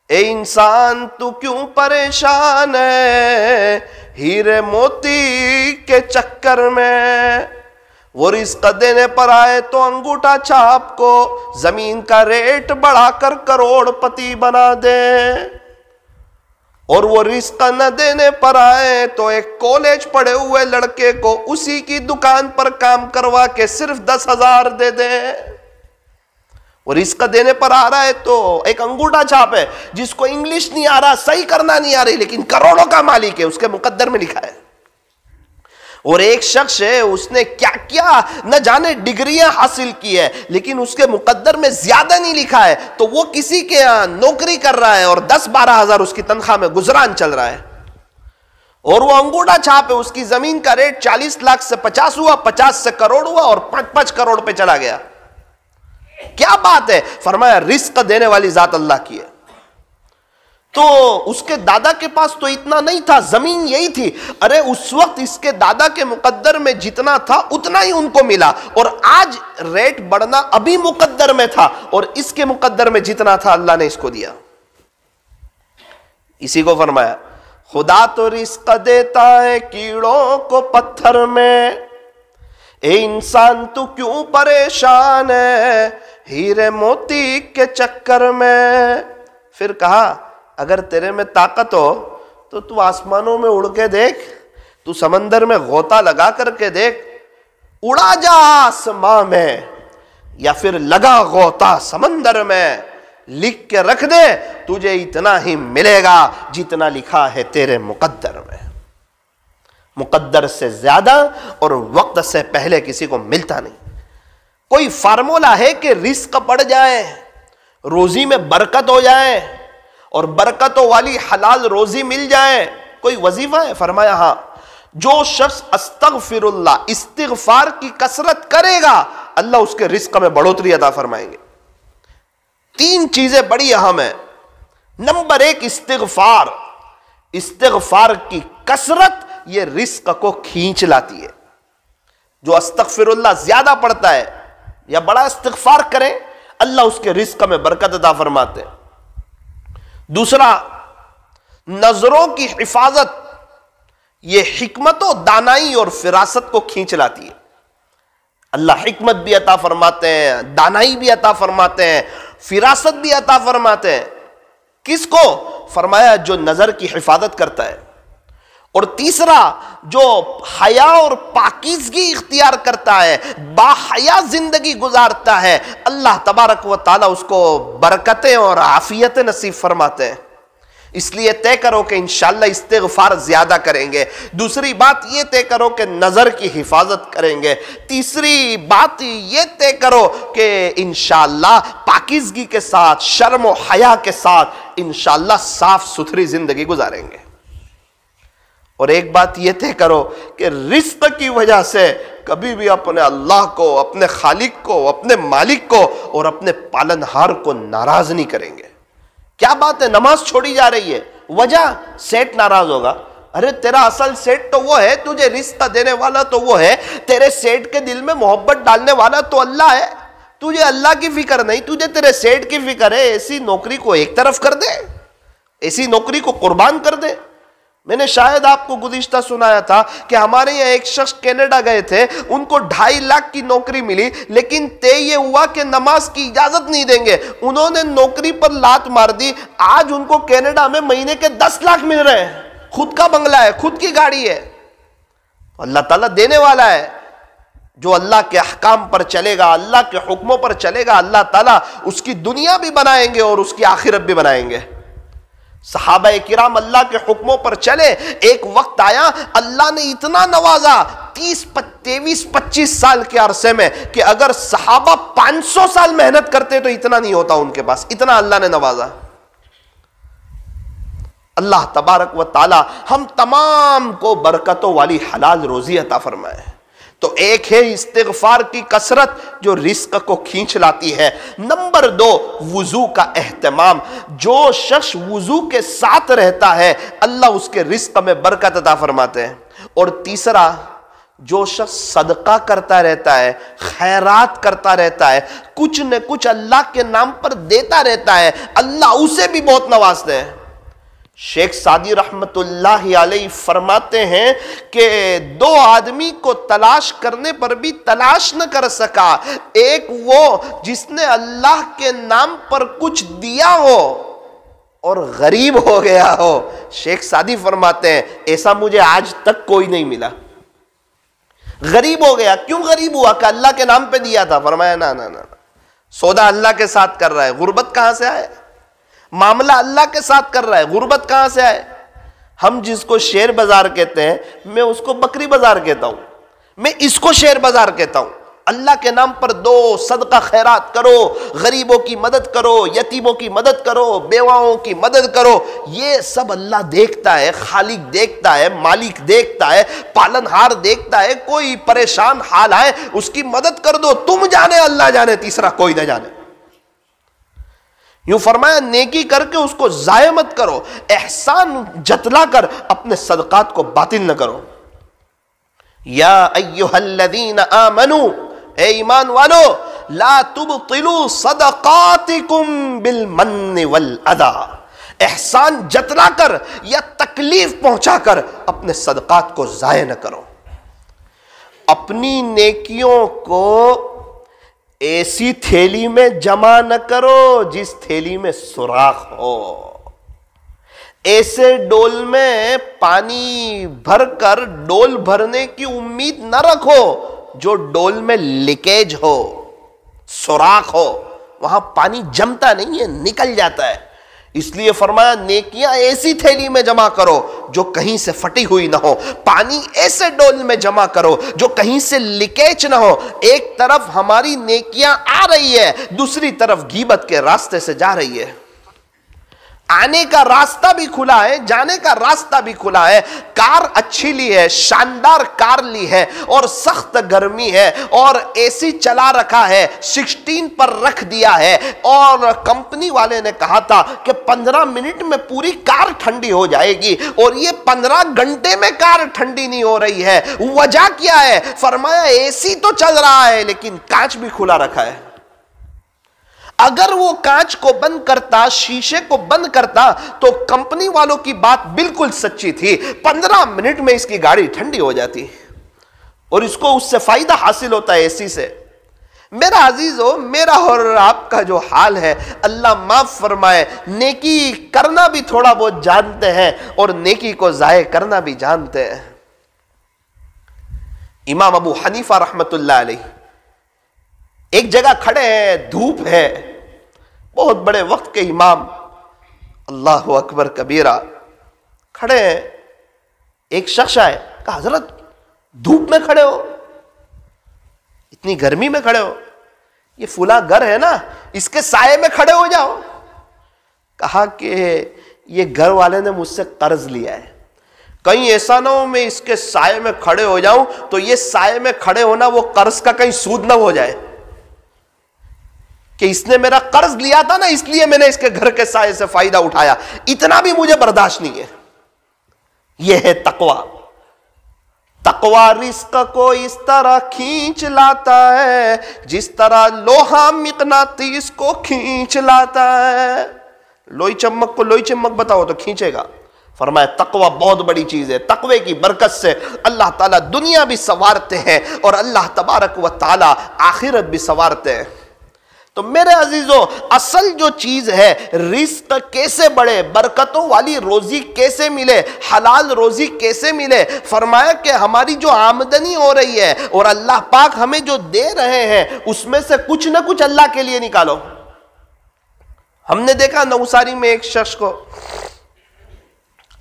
اے انسان تو کیوں پریشان ہے ہیرے موتی کے چکر میں۔ وہ رزق دینے پر آئے تو انگوٹھا چھاپ کو زمین کا ریٹ بڑھا کر کروڑ پتی بنا دے، اور وہ رزق نہ دینے پر آئے تو ایک کالج پڑھے ہوئے لڑکے کو اسی کی دکان پر کام کروا کے صرف 10,000 دے دے۔ وہ رزق دینے پر آ رہا ہے تو ایک انگوٹھا چھاپ ہے جس کو انگلش نہیں آ رہا، صحیح کرنا نہیں آ رہی، لیکن کروڑوں کا مالک ہے، اس کے مقدر میں لکھا ہے۔ اور ایک شخص ہے، اس نے کیا کیا نہ جانے ڈگریاں حاصل کی ہے، لیکن اس کے مقدر میں زیادہ نہیں لکھا ہے، تو وہ کسی کے یہاں نوکری کر رہا ہے اور 10-12 ہزار اس کی تنخواہ میں گزران چل رہا ہے، اور وہ انگوٹھا چھاپ ہے، اس کی زمین کا ریٹ 40 لاکھ سے 50 ہوا، 50 سے کروڑ ہوا، اور 5 کروڑ پہ چلا گیا۔ کیا بات ہے؟ فرمایا رزق دینے والی ذات اللہ کی ہے۔ تو اس کے دادا کے پاس تو اتنا نہیں تھا، زمین یہی تھی۔ ارے اس وقت اس کے دادا کے مقدر میں جتنا تھا اتنا ہی ان کو ملا، اور آج ریٹ بڑھنا ابھی مقدر میں تھا، اور اس کے مقدر میں جتنا تھا اللہ نے اس کو دیا۔ اسی کو فرمایا خدا تو رزق دیتا ہے کیڑوں کو پتھر میں، اے انسان تو کیوں پریشان ہے ہیرے موتی کے چکر میں۔ پھر کہا اگر تیرے میں طاقت ہو تو تو آسمانوں میں اڑ کے دیکھ، تو سمندر میں غوطہ لگا کر کے دیکھ، اڑا جا آسمان میں، یا پھر لگا غوطہ سمندر میں، لکھ کے رکھ دے تجھے اتنا ہی ملے گا جتنا لکھا ہے تیرے مقدر میں. مقدر سے زیادہ اور وقت سے پہلے کسی کو ملتا نہیں. کوئی فارمولا ہے کہ رزق بڑھ جائے، روزی میں برکت ہو جائے اور برکتوں والی حلال روزی مل جائے؟ کوئی وظیفہ ہے؟ فرمایا ہاں، جو شخص استغفر اللہ، استغفار کی کثرت کرے گا اللہ اس کے رزق میں بڑھوتری عطا فرمائیں گے. 3 چیزیں بڑی اہم ہیں. نمبر 1 استغفار. استغفار کی کثرت یہ رزق کو کھینچ لاتی ہے. جو استغفر اللہ زیادہ پڑھتا ہے یا بڑا استغفار کریں اللہ اس کے رزق میں برکت عطا فرماتے ہیں. دوسرا، نظروں کی حفاظت، یہ حکمت و دانائی اور فراست کو کھینچ لاتی ہے. اللہ حکمت بھی عطا فرماتے ہیں، دانائی بھی عطا فرماتے ہیں، فراست بھی عطا فرماتے ہیں. کس کو؟ فرمایا جو نظر کی حفاظت کرتا ہے. اور تیسرا، جو حیا اور پاکیزگی اختیار کرتا ہے، با حیا زندگی گزارتا ہے، اللہ تبارک و تعالیٰ اس کو برکتیں اور عافیت نصیب فرماتے ہیں. اس لیے طے کرو کہ انشاءاللہ استغفار زیادہ کریں گے. دوسری بات یہ طے کرو کہ نظر کی حفاظت کریں گے. تیسری بات یہ طے کرو کہ انشاءاللہ پاکیزگی کے ساتھ، شرم و حیا کے ساتھ انشاءاللہ صاف ستھری زندگی گزاریں گے. اور ایک بات یہ طے کرو کہ رزق کی وجہ سے کبھی بھی اپنے اللہ کو، اپنے خالق کو، اپنے مالک کو اور اپنے پالنہار کو ناراض نہیں کریں گے. کیا بات ہے، نماز چھوڑی جا رہی ہے، وجہ سیٹ ناراض ہوگا. ارے تیرا اصل سیٹ تو وہ ہے، تجھے رزق دینے والا تو وہ ہے، تیرے سیٹ کے دل میں محبت ڈالنے والا تو اللہ ہے. تجھے اللہ کی فکر نہیں، تجھے تیرے سیٹ کی فکر ہے. ایسی نوکری کو ایک طرف کر دے، ایسی نوکری کو قربان کر دے. میں نے شاید آپ کو گزشتہ سنایا تھا کہ ہمارے یہاں ایک شخص کینیڈا گئے تھے، ان کو 2.5 لاکھ کی نوکری ملی، لیکن طے یہ ہوا کہ نماز کی اجازت نہیں دیں گے. انہوں نے نوکری پر لات مار دی. آج ان کو کینیڈا میں مہینے کے 10 لاکھ مل رہے ہیں. خود کا بنگلہ ہے، خود کی گاڑی ہے. اللہ تعالیٰ دینے والا ہے. جو اللہ کے احکام پر چلے گا، اللہ کے حکموں پر چلے گا، اللہ تعالیٰ اس کی دنیا بھی بنائیں گے اور اس کی آخرت بھی بنائیں گے. صحابہ کرام اللہ کے حکموں پر چلے. ایک وقت آیا اللہ نے اتنا نوازا 23-25 سال کے عرصے میں کہ اگر صحابہ 500 سال محنت کرتے تو اتنا نہیں ہوتا ان کے پاس. اتنا اللہ نے نوازا. اللہ تبارک و تعالی ہم تمام کو برکتوں والی حلال روزی عطا فرمائے. تو ایک ہے استغفار کی کثرت جو رزق کو کھینچ لاتی ہے. نمبر 2 وضو کا اہتمام. جو شخص وضو کے ساتھ رہتا ہے اللہ اس کے رزق میں برکت عطا فرماتے ہیں. اور تیسرا، جو شخص صدقہ کرتا رہتا ہے، خیرات کرتا رہتا ہے، کچھ نہ کچھ اللہ کے نام پر دیتا رہتا ہے، اللہ اسے بھی بہت نوازتے ہیں. شیخ سعدی رحمت اللہ علیہ فرماتے ہیں کہ 2 آدمی کو تلاش کرنے پر بھی تلاش نہ کر سکا. ایک وہ جس نے اللہ کے نام پر کچھ دیا ہو اور غریب ہو گیا ہو. شیخ سعدی فرماتے ہیں ایسا مجھے آج تک کوئی نہیں ملا. غریب ہو گیا. کیوں غریب ہوا؟ کہ اللہ کے نام پہ دیا تھا. فرمایا نا سودا اللہ کے ساتھ کر رہا ہے، غربت کہاں سے آئے؟ معاملہ اللہ کے ساتھ کر رہا ہے، غربت کہاں سے آئے؟ ہم جس کو شیر بازار کہتے ہیں، میں اس کو بکری بازار کہتا ہوں. میں اس کو شیر بازار کہتا ہوں. اللہ کے نام پر دو، صدقہ خیرات کرو، غریبوں کی مدد کرو، یتیموں کی مدد کرو، بیواؤں کی مدد کرو. یہ سب اللہ دیکھتا ہے، خالق دیکھتا ہے، مالک دیکھتا ہے، پالنہار دیکھتا ہے. کوئی پریشان حال آئے اس کی مدد کر دو. تم جانے، اللہ جانے، تیسرا کوئی نہ جانے. یوں فرمایا نیکی کر کے اس کو ضائع مت کرو، احسان جتلا کر اپنے صدقات کو باطل نہ کرو. یا ایہا الذین آمنوا، اے ایمان والو، لا تبطلوا صدقاتکم بالمن والعدا. احسان جتلا کر یا تکلیف پہنچا کر اپنے صدقات کو ضائع نہ کرو. اپنی نیکیوں کو ایسی تھیلی میں جمع نہ کرو جس تھیلی میں سوراخ ہو. ایسے ڈول میں پانی بھر کر ڈول بھرنے کی امید نہ رکھو جو ڈول میں لیکیج ہو. سوراخ ہو، وہاں پانی جمتا نہیں ہے، نکل جاتا ہے. اس لیے فرمایا نیکیاں ایسی تھیلی میں جمع کرو جو کہیں سے پھٹی ہوئی نہ ہو، پانی ایسے ڈول میں جمع کرو جو کہیں سے لیکیج نہ ہو. ایک طرف ہماری نیکیاں آ رہی ہے، دوسری طرف غیبت کے راستے سے جا رہی ہے. آنے کا راستہ بھی کھلا ہے، جانے کا راستہ بھی کھلا ہے. کار اچھی لی ہے، شاندار کار لی ہے، اور سخت گرمی ہے اور اے سی چلا رکھا ہے، 16 پر رکھ دیا ہے، اور کمپنی والے نے کہا تھا کہ 15 منٹ میں پوری کار ٹھنڈی ہو جائے گی، اور یہ 15 گھنٹے میں کار ٹھنڈی نہیں ہو رہی ہے. وجہ کیا ہے؟ فرمایا اے سی تو چل رہا ہے لیکن کانچ بھی کھلا رکھا ہے. اگر وہ کانچ کو بند کرتا، شیشے کو بند کرتا، تو کمپنی والوں کی بات بالکل سچی تھی، 15 منٹ میں اس کی گاڑی ٹھنڈی ہو جاتی، اور اس کو اس سے فائدہ حاصل ہوتا ہے اے سی سے. میرا عزیزو، میرا اور آپ کا جو حال ہے اللہ معاف فرمائے. نیکی کرنا بھی تھوڑا بہت جانتے ہیں اور نیکی کو ضائع کرنا بھی جانتے ہیں. امام ابو حنیفہ رحمت اللہ علیہ ایک جگہ کھڑے ہیں، دھوپ ہے، بہت بڑے وقت کے امام، اللہ اکبر کبیرہ، کھڑے ہیں. ایک شخص آئے، کہا حضرت دھوپ میں کھڑے ہو، اتنی گرمی میں کھڑے ہو، یہ فلاں گھر ہے نا، اس کے سائے میں کھڑے ہو جاؤ. کہا کہ یہ گھر والے نے مجھ سے قرض لیا ہے، کہیں ایسا نہ ہو میں اس کے سائے میں کھڑے ہو جاؤں تو یہ سائے میں کھڑے ہونا وہ قرض کا کہیں سود نہ ہو جائے کہ اس نے میرا قرض لیا تھا نا اس لیے میں نے اس کے گھر کے سائے سے فائدہ اٹھایا. اتنا بھی مجھے برداشت نہیں ہے. یہ ہے تقوی. تقوی رزق کو اس طرح کھینچ لاتا ہے جس طرح لوہا مقناطیس کو کھینچ لاتا ہے. لوئی چمک کو لوئی چمک بتاؤ تو کھینچے گا. فرمایا تقوی بہت بڑی چیز ہے. تقوی کی برکت سے اللہ تعالیٰ دنیا بھی سنوارتے ہیں اور اللہ تبارک و تعالیٰ آخرت بھی سنوارتے ہیں. تو میرے عزیزو، اصل جو چیز ہے رزق کیسے بڑھے، برکتوں والی روزی کیسے ملے، حلال روزی کیسے ملے. فرمایا کہ ہماری جو آمدنی ہو رہی ہے اور اللہ پاک ہمیں جو دے رہے ہیں اس میں سے کچھ نہ کچھ اللہ کے لیے نکالو. ہم نے دیکھا نوساری میں ایک شخص کو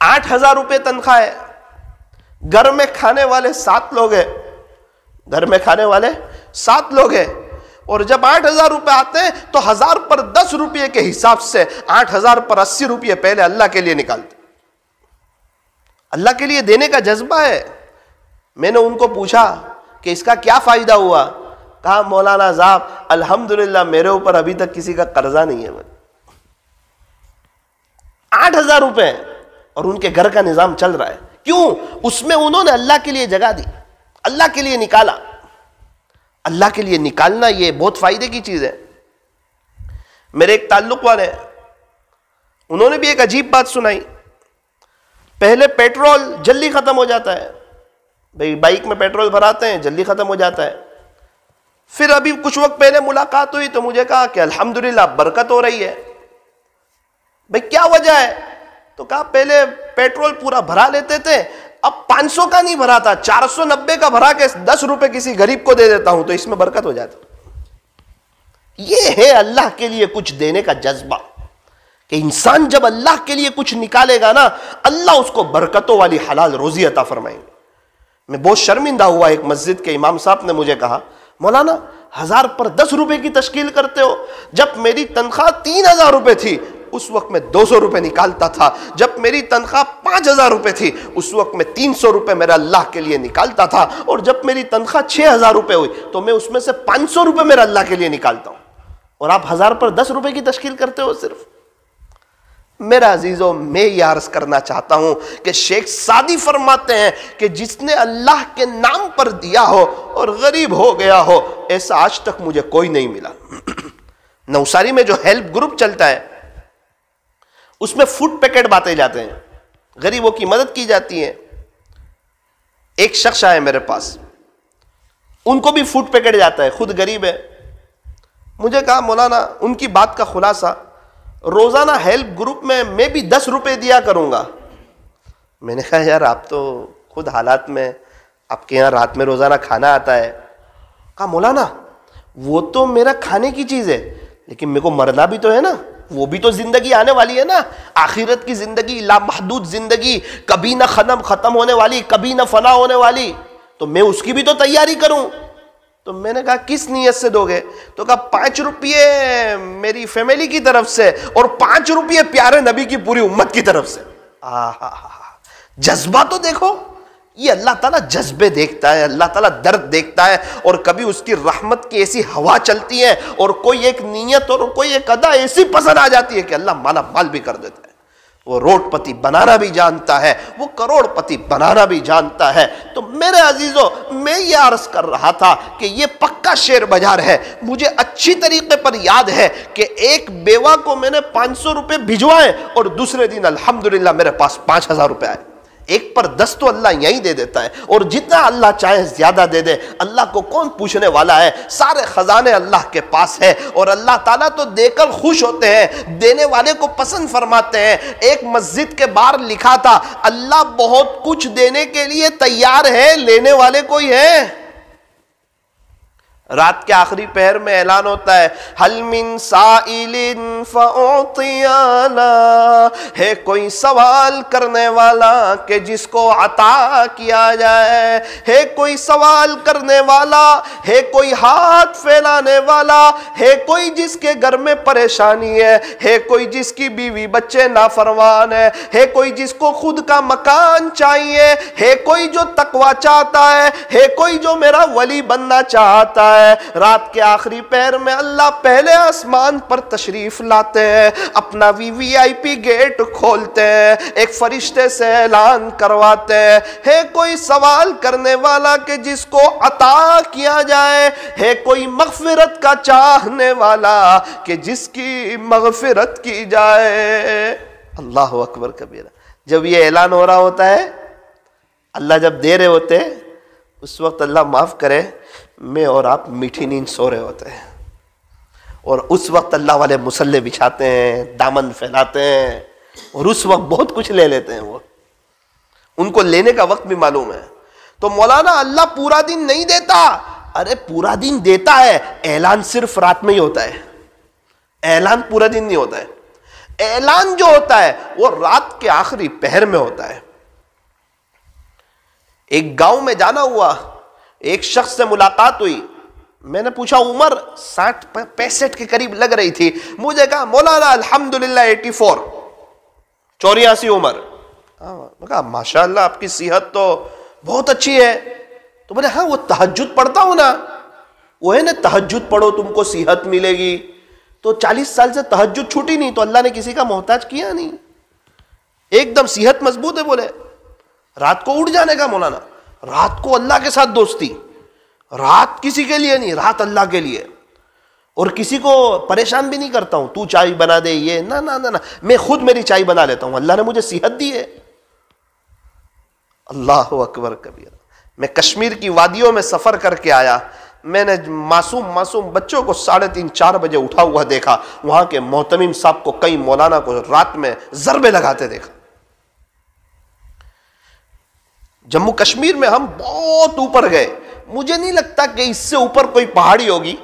8,000 روپے تنخواہ ہے، گھر میں کھانے والے 7 لوگ ہیں، گھر میں کھانے والے 7 لوگ ہیں، اور جب 8,000 روپے آتے ہیں تو 1000 پر 10 روپے کے حساب سے 8,000 پر 80 روپے پہلے اللہ کے لیے نکالتے. اللہ کے لیے دینے کا جذبہ ہے. میں نے ان کو پوچھا کہ اس کا کیا فائدہ ہوا؟ کہا مولانا صاحب الحمدللہ میرے اوپر ابھی تک کسی کا قرضہ نہیں ہے. 8,000 روپے اور ان کے گھر کا نظام چل رہا ہے. کیوں؟ اس میں انہوں نے اللہ کے لیے جگہ دی، اللہ کے لیے نکالا. اللہ کے لیے نکالنا یہ بہت فائدے کی چیز ہے. میرے ایک تعلق والے انہوں نے بھی ایک عجیب بات سنائی. پہلے پیٹرول جلدی ختم ہو جاتا ہے، بھئی بائک میں پیٹرول بھراتے ہیں جلدی ختم ہو جاتا ہے. پھر ابھی کچھ وقت پہلے ملاقات ہوئی تو مجھے کہا کہ الحمدللہ برکت ہو رہی ہے. بھئی کیا وجہ ہے؟ تو کہا پہلے پیٹرول پورا بھرا لیتے تھے، اب 500 کا نہیں بھرا تھا، 490 کا بھرا کے 10 روپے کسی غریب کو دے دیتا ہوں تو اس میں برکت ہو جاتی. یہ ہے اللہ کے لیے کچھ دینے کا جذبہ، کہ انسان جب اللہ کے لیے کچھ نکالے گا نا اللہ اس کو برکتوں والی حلال روزی عطا فرمائیں گے. میں بہت شرمندہ ہوا، ایک مسجد کے امام صاحب نے مجھے کہا مولانا 1000 پر 10 روپے کی تشکیل کرتے ہو. جب میری تنخواہ 3000 روپے تھی اس وقت میں 200 روپے نکالتا تھا. جب میری تنخواہ 5000 روپے تھی اس وقت میں 300 روپے میرا اللہ کے لیے نکالتا تھا. اور جب میری تنخواہ 6000 روپے ہوئی تو میں اس میں سے 500 روپے میرا اللہ کے لیے نکالتا ہوں. اور آپ 1000 پر 10 روپے کی تشکیل کرتے ہو صرف. میرا عزیزو، میں یہ عرض کرنا چاہتا ہوں کہ شیخ سعدی فرماتے ہیں کہ جس نے اللہ کے نام پر دیا ہو اور غریب ہو گیا ہو ایسا آج تک مجھے کوئی نہیں ملا. نوساری میں جو ہیلپ گروپ چلتا ہے اس میں فوڈ پیکٹ بانٹے جاتے ہیں، غریبوں کی مدد کی جاتی ہے. ایک شخص آئے میرے پاس، ان کو بھی فوڈ پیکٹ جاتا ہے، خود غریب ہے. مجھے کہا مولانا ان کی بات کا خلاصہ روزانہ ہیلپ گروپ میں بھی 10 روپے دیا کروں گا. میں نے کہا یار آپ تو خود حالات میں، آپ کے یہاں رات میں روزانہ کھانا آتا ہے. کہا مولانا وہ تو میرا کھانے کی چیز ہے، لیکن میرے کو مرنا بھی تو ہے نا، وہ بھی تو زندگی آنے والی ہے نا، آخرت کی زندگی، لامحدود زندگی، کبھی نہ ختم ہونے والی، کبھی نہ فنا ہونے والی، تو میں اس کی بھی تو تیاری کروں۔ تو میں نے کہا کس نیت سے دو گے؟ تو کہا 5 روپیے میری فیملی کی طرف سے اور 5 روپیے پیارے نبی کی پوری امت کی طرف سے۔ جذبہ تو دیکھو، یہ اللہ تعالیٰ جذبے دیکھتا ہے، اللہ تعالیٰ درد دیکھتا ہے، اور کبھی اس کی رحمت کی ایسی ہوا چلتی ہے اور کوئی ایک نیت اور کوئی ایک ادا ایسی پسند آ جاتی ہے کہ اللہ مالا مال بھی کر دیتا ہے۔ وہ روڈ پتی بنانا بھی جانتا ہے، وہ کروڑ پتی بنانا بھی جانتا ہے۔ تو میرے عزیزوں، میں یہ عرض کر رہا تھا کہ یہ پکا شیر بازار ہے۔ مجھے اچھی طریقے پر یاد ہے کہ ایک بیوہ کو میں نے 500 روپے بھجوائے اور دوسرے دن الحمدللہ میرے پاس 5000 روپے آئے۔ ایک پر 10 تو اللہ یہیں دے دیتا ہے، اور جتنا اللہ چاہے زیادہ دے دے، اللہ کو کون پوچھنے والا ہے؟ سارے خزانے اللہ کے پاس ہے، اور اللہ تعالیٰ تو دے کر خوش ہوتے ہیں، دینے والے کو پسند فرماتے ہیں۔ ایک مسجد کے باہر لکھا تھا، اللہ بہت کچھ دینے کے لیے تیار ہے، لینے والے کوئی ہے؟ رات کے آخری پہر میں اعلان ہوتا ہے، حل من سائل فاعطینا، ہے کوئی سوال کرنے والا کہ جس کو عطا کیا جائے، ہے کوئی سوال کرنے والا، ہے کوئی ہاتھ پھیلانے والا، ہے کوئی جس کے گھر میں پریشانی ہے کوئی جس کی بیوی بچے نافرمان ہے کوئی جس کو خود کا مکان چاہیے، ہے کوئی جو تقوی چاہتا ہے کوئی جو میرا ولی بننا چاہتا ہے۔ رات کے آخری پہر میں اللہ پہلے آسمان پر تشریف لاتے ہیں، اپنا VIP گیٹ کھولتے ہیں، ایک فرشتے سے اعلان کرواتے ہیں، ہے کوئی سوال کرنے والا کہ جس کو عطا کیا جائے، ہے کوئی مغفرت کا چاہنے والا کہ جس کی مغفرت کی جائے۔ اللہ اکبر کبیرہ۔ جب یہ اعلان ہو رہا ہوتا ہے، اللہ جب دے رہے ہوتے ہیں، اس وقت اللہ معاف کرے میں اور آپ میٹھی نیند سو رہے ہوتے ہیں، اور اس وقت اللہ والے مصلے بچھاتے ہیں، دامن پھیلاتے ہیں، اور اس وقت بہت کچھ لے لیتے ہیں۔ وہ ان کو لینے کا وقت بھی معلوم ہے۔ تو مولانا اللہ پورا دن نہیں دیتا، ارے پورا دن دیتا ہے، اعلان صرف رات میں ہی ہوتا ہے، اعلان پورا دن نہیں ہوتا ہے۔ اعلان جو ہوتا ہے وہ رات کے آخری پہر میں ہوتا ہے۔ ایک گاؤں میں جانا ہوا، ایک شخص سے ملاقات ہوئی، میں نے پوچھا عمر 60-65 کے قریب لگ رہی تھی، مجھے کہا مولانا الحمدللہ 84 عمر۔ میں کہا ماشاءاللہ آپ کی صحت تو بہت اچھی ہے۔ تو بولے ہاں وہ تہجد پڑھتا ہوں نا، وہ ہے نا تہجد پڑھو تم کو صحت ملے گی۔ تو 40 سال سے تہجد چھوٹی نہیں، تو اللہ نے کسی کا محتاج کیا نہیں، ایک دم صحت مضبوط ہے۔ بولے رات کو اٹھ جانے کا مولانا، رات کو اللہ کے ساتھ دوستی، رات کسی کے لیے نہیں، رات اللہ کے لیے، اور کسی کو پریشان بھی نہیں کرتا ہوں، تو چائے بنا دے یہ نہ نہ نہ، میں خود میری چائے بنا لیتا ہوں، اللہ نے مجھے صحت دی ہے۔ اللہ اکبر کبیر۔ میں کشمیر کی وادیوں میں سفر کر کے آیا، میں نے معصوم بچوں کو 3:30-4 بجے اٹھا ہوا دیکھا، وہاں کے محتمم صاحب کو کئی مولانا کو رات میں ضربے لگاتے دیکھا۔ جموں کشمیر میں ہم بہت اوپر گئے، مجھے نہیں لگتا کہ اس سے اوپر کوئی پہاڑی ہوگی،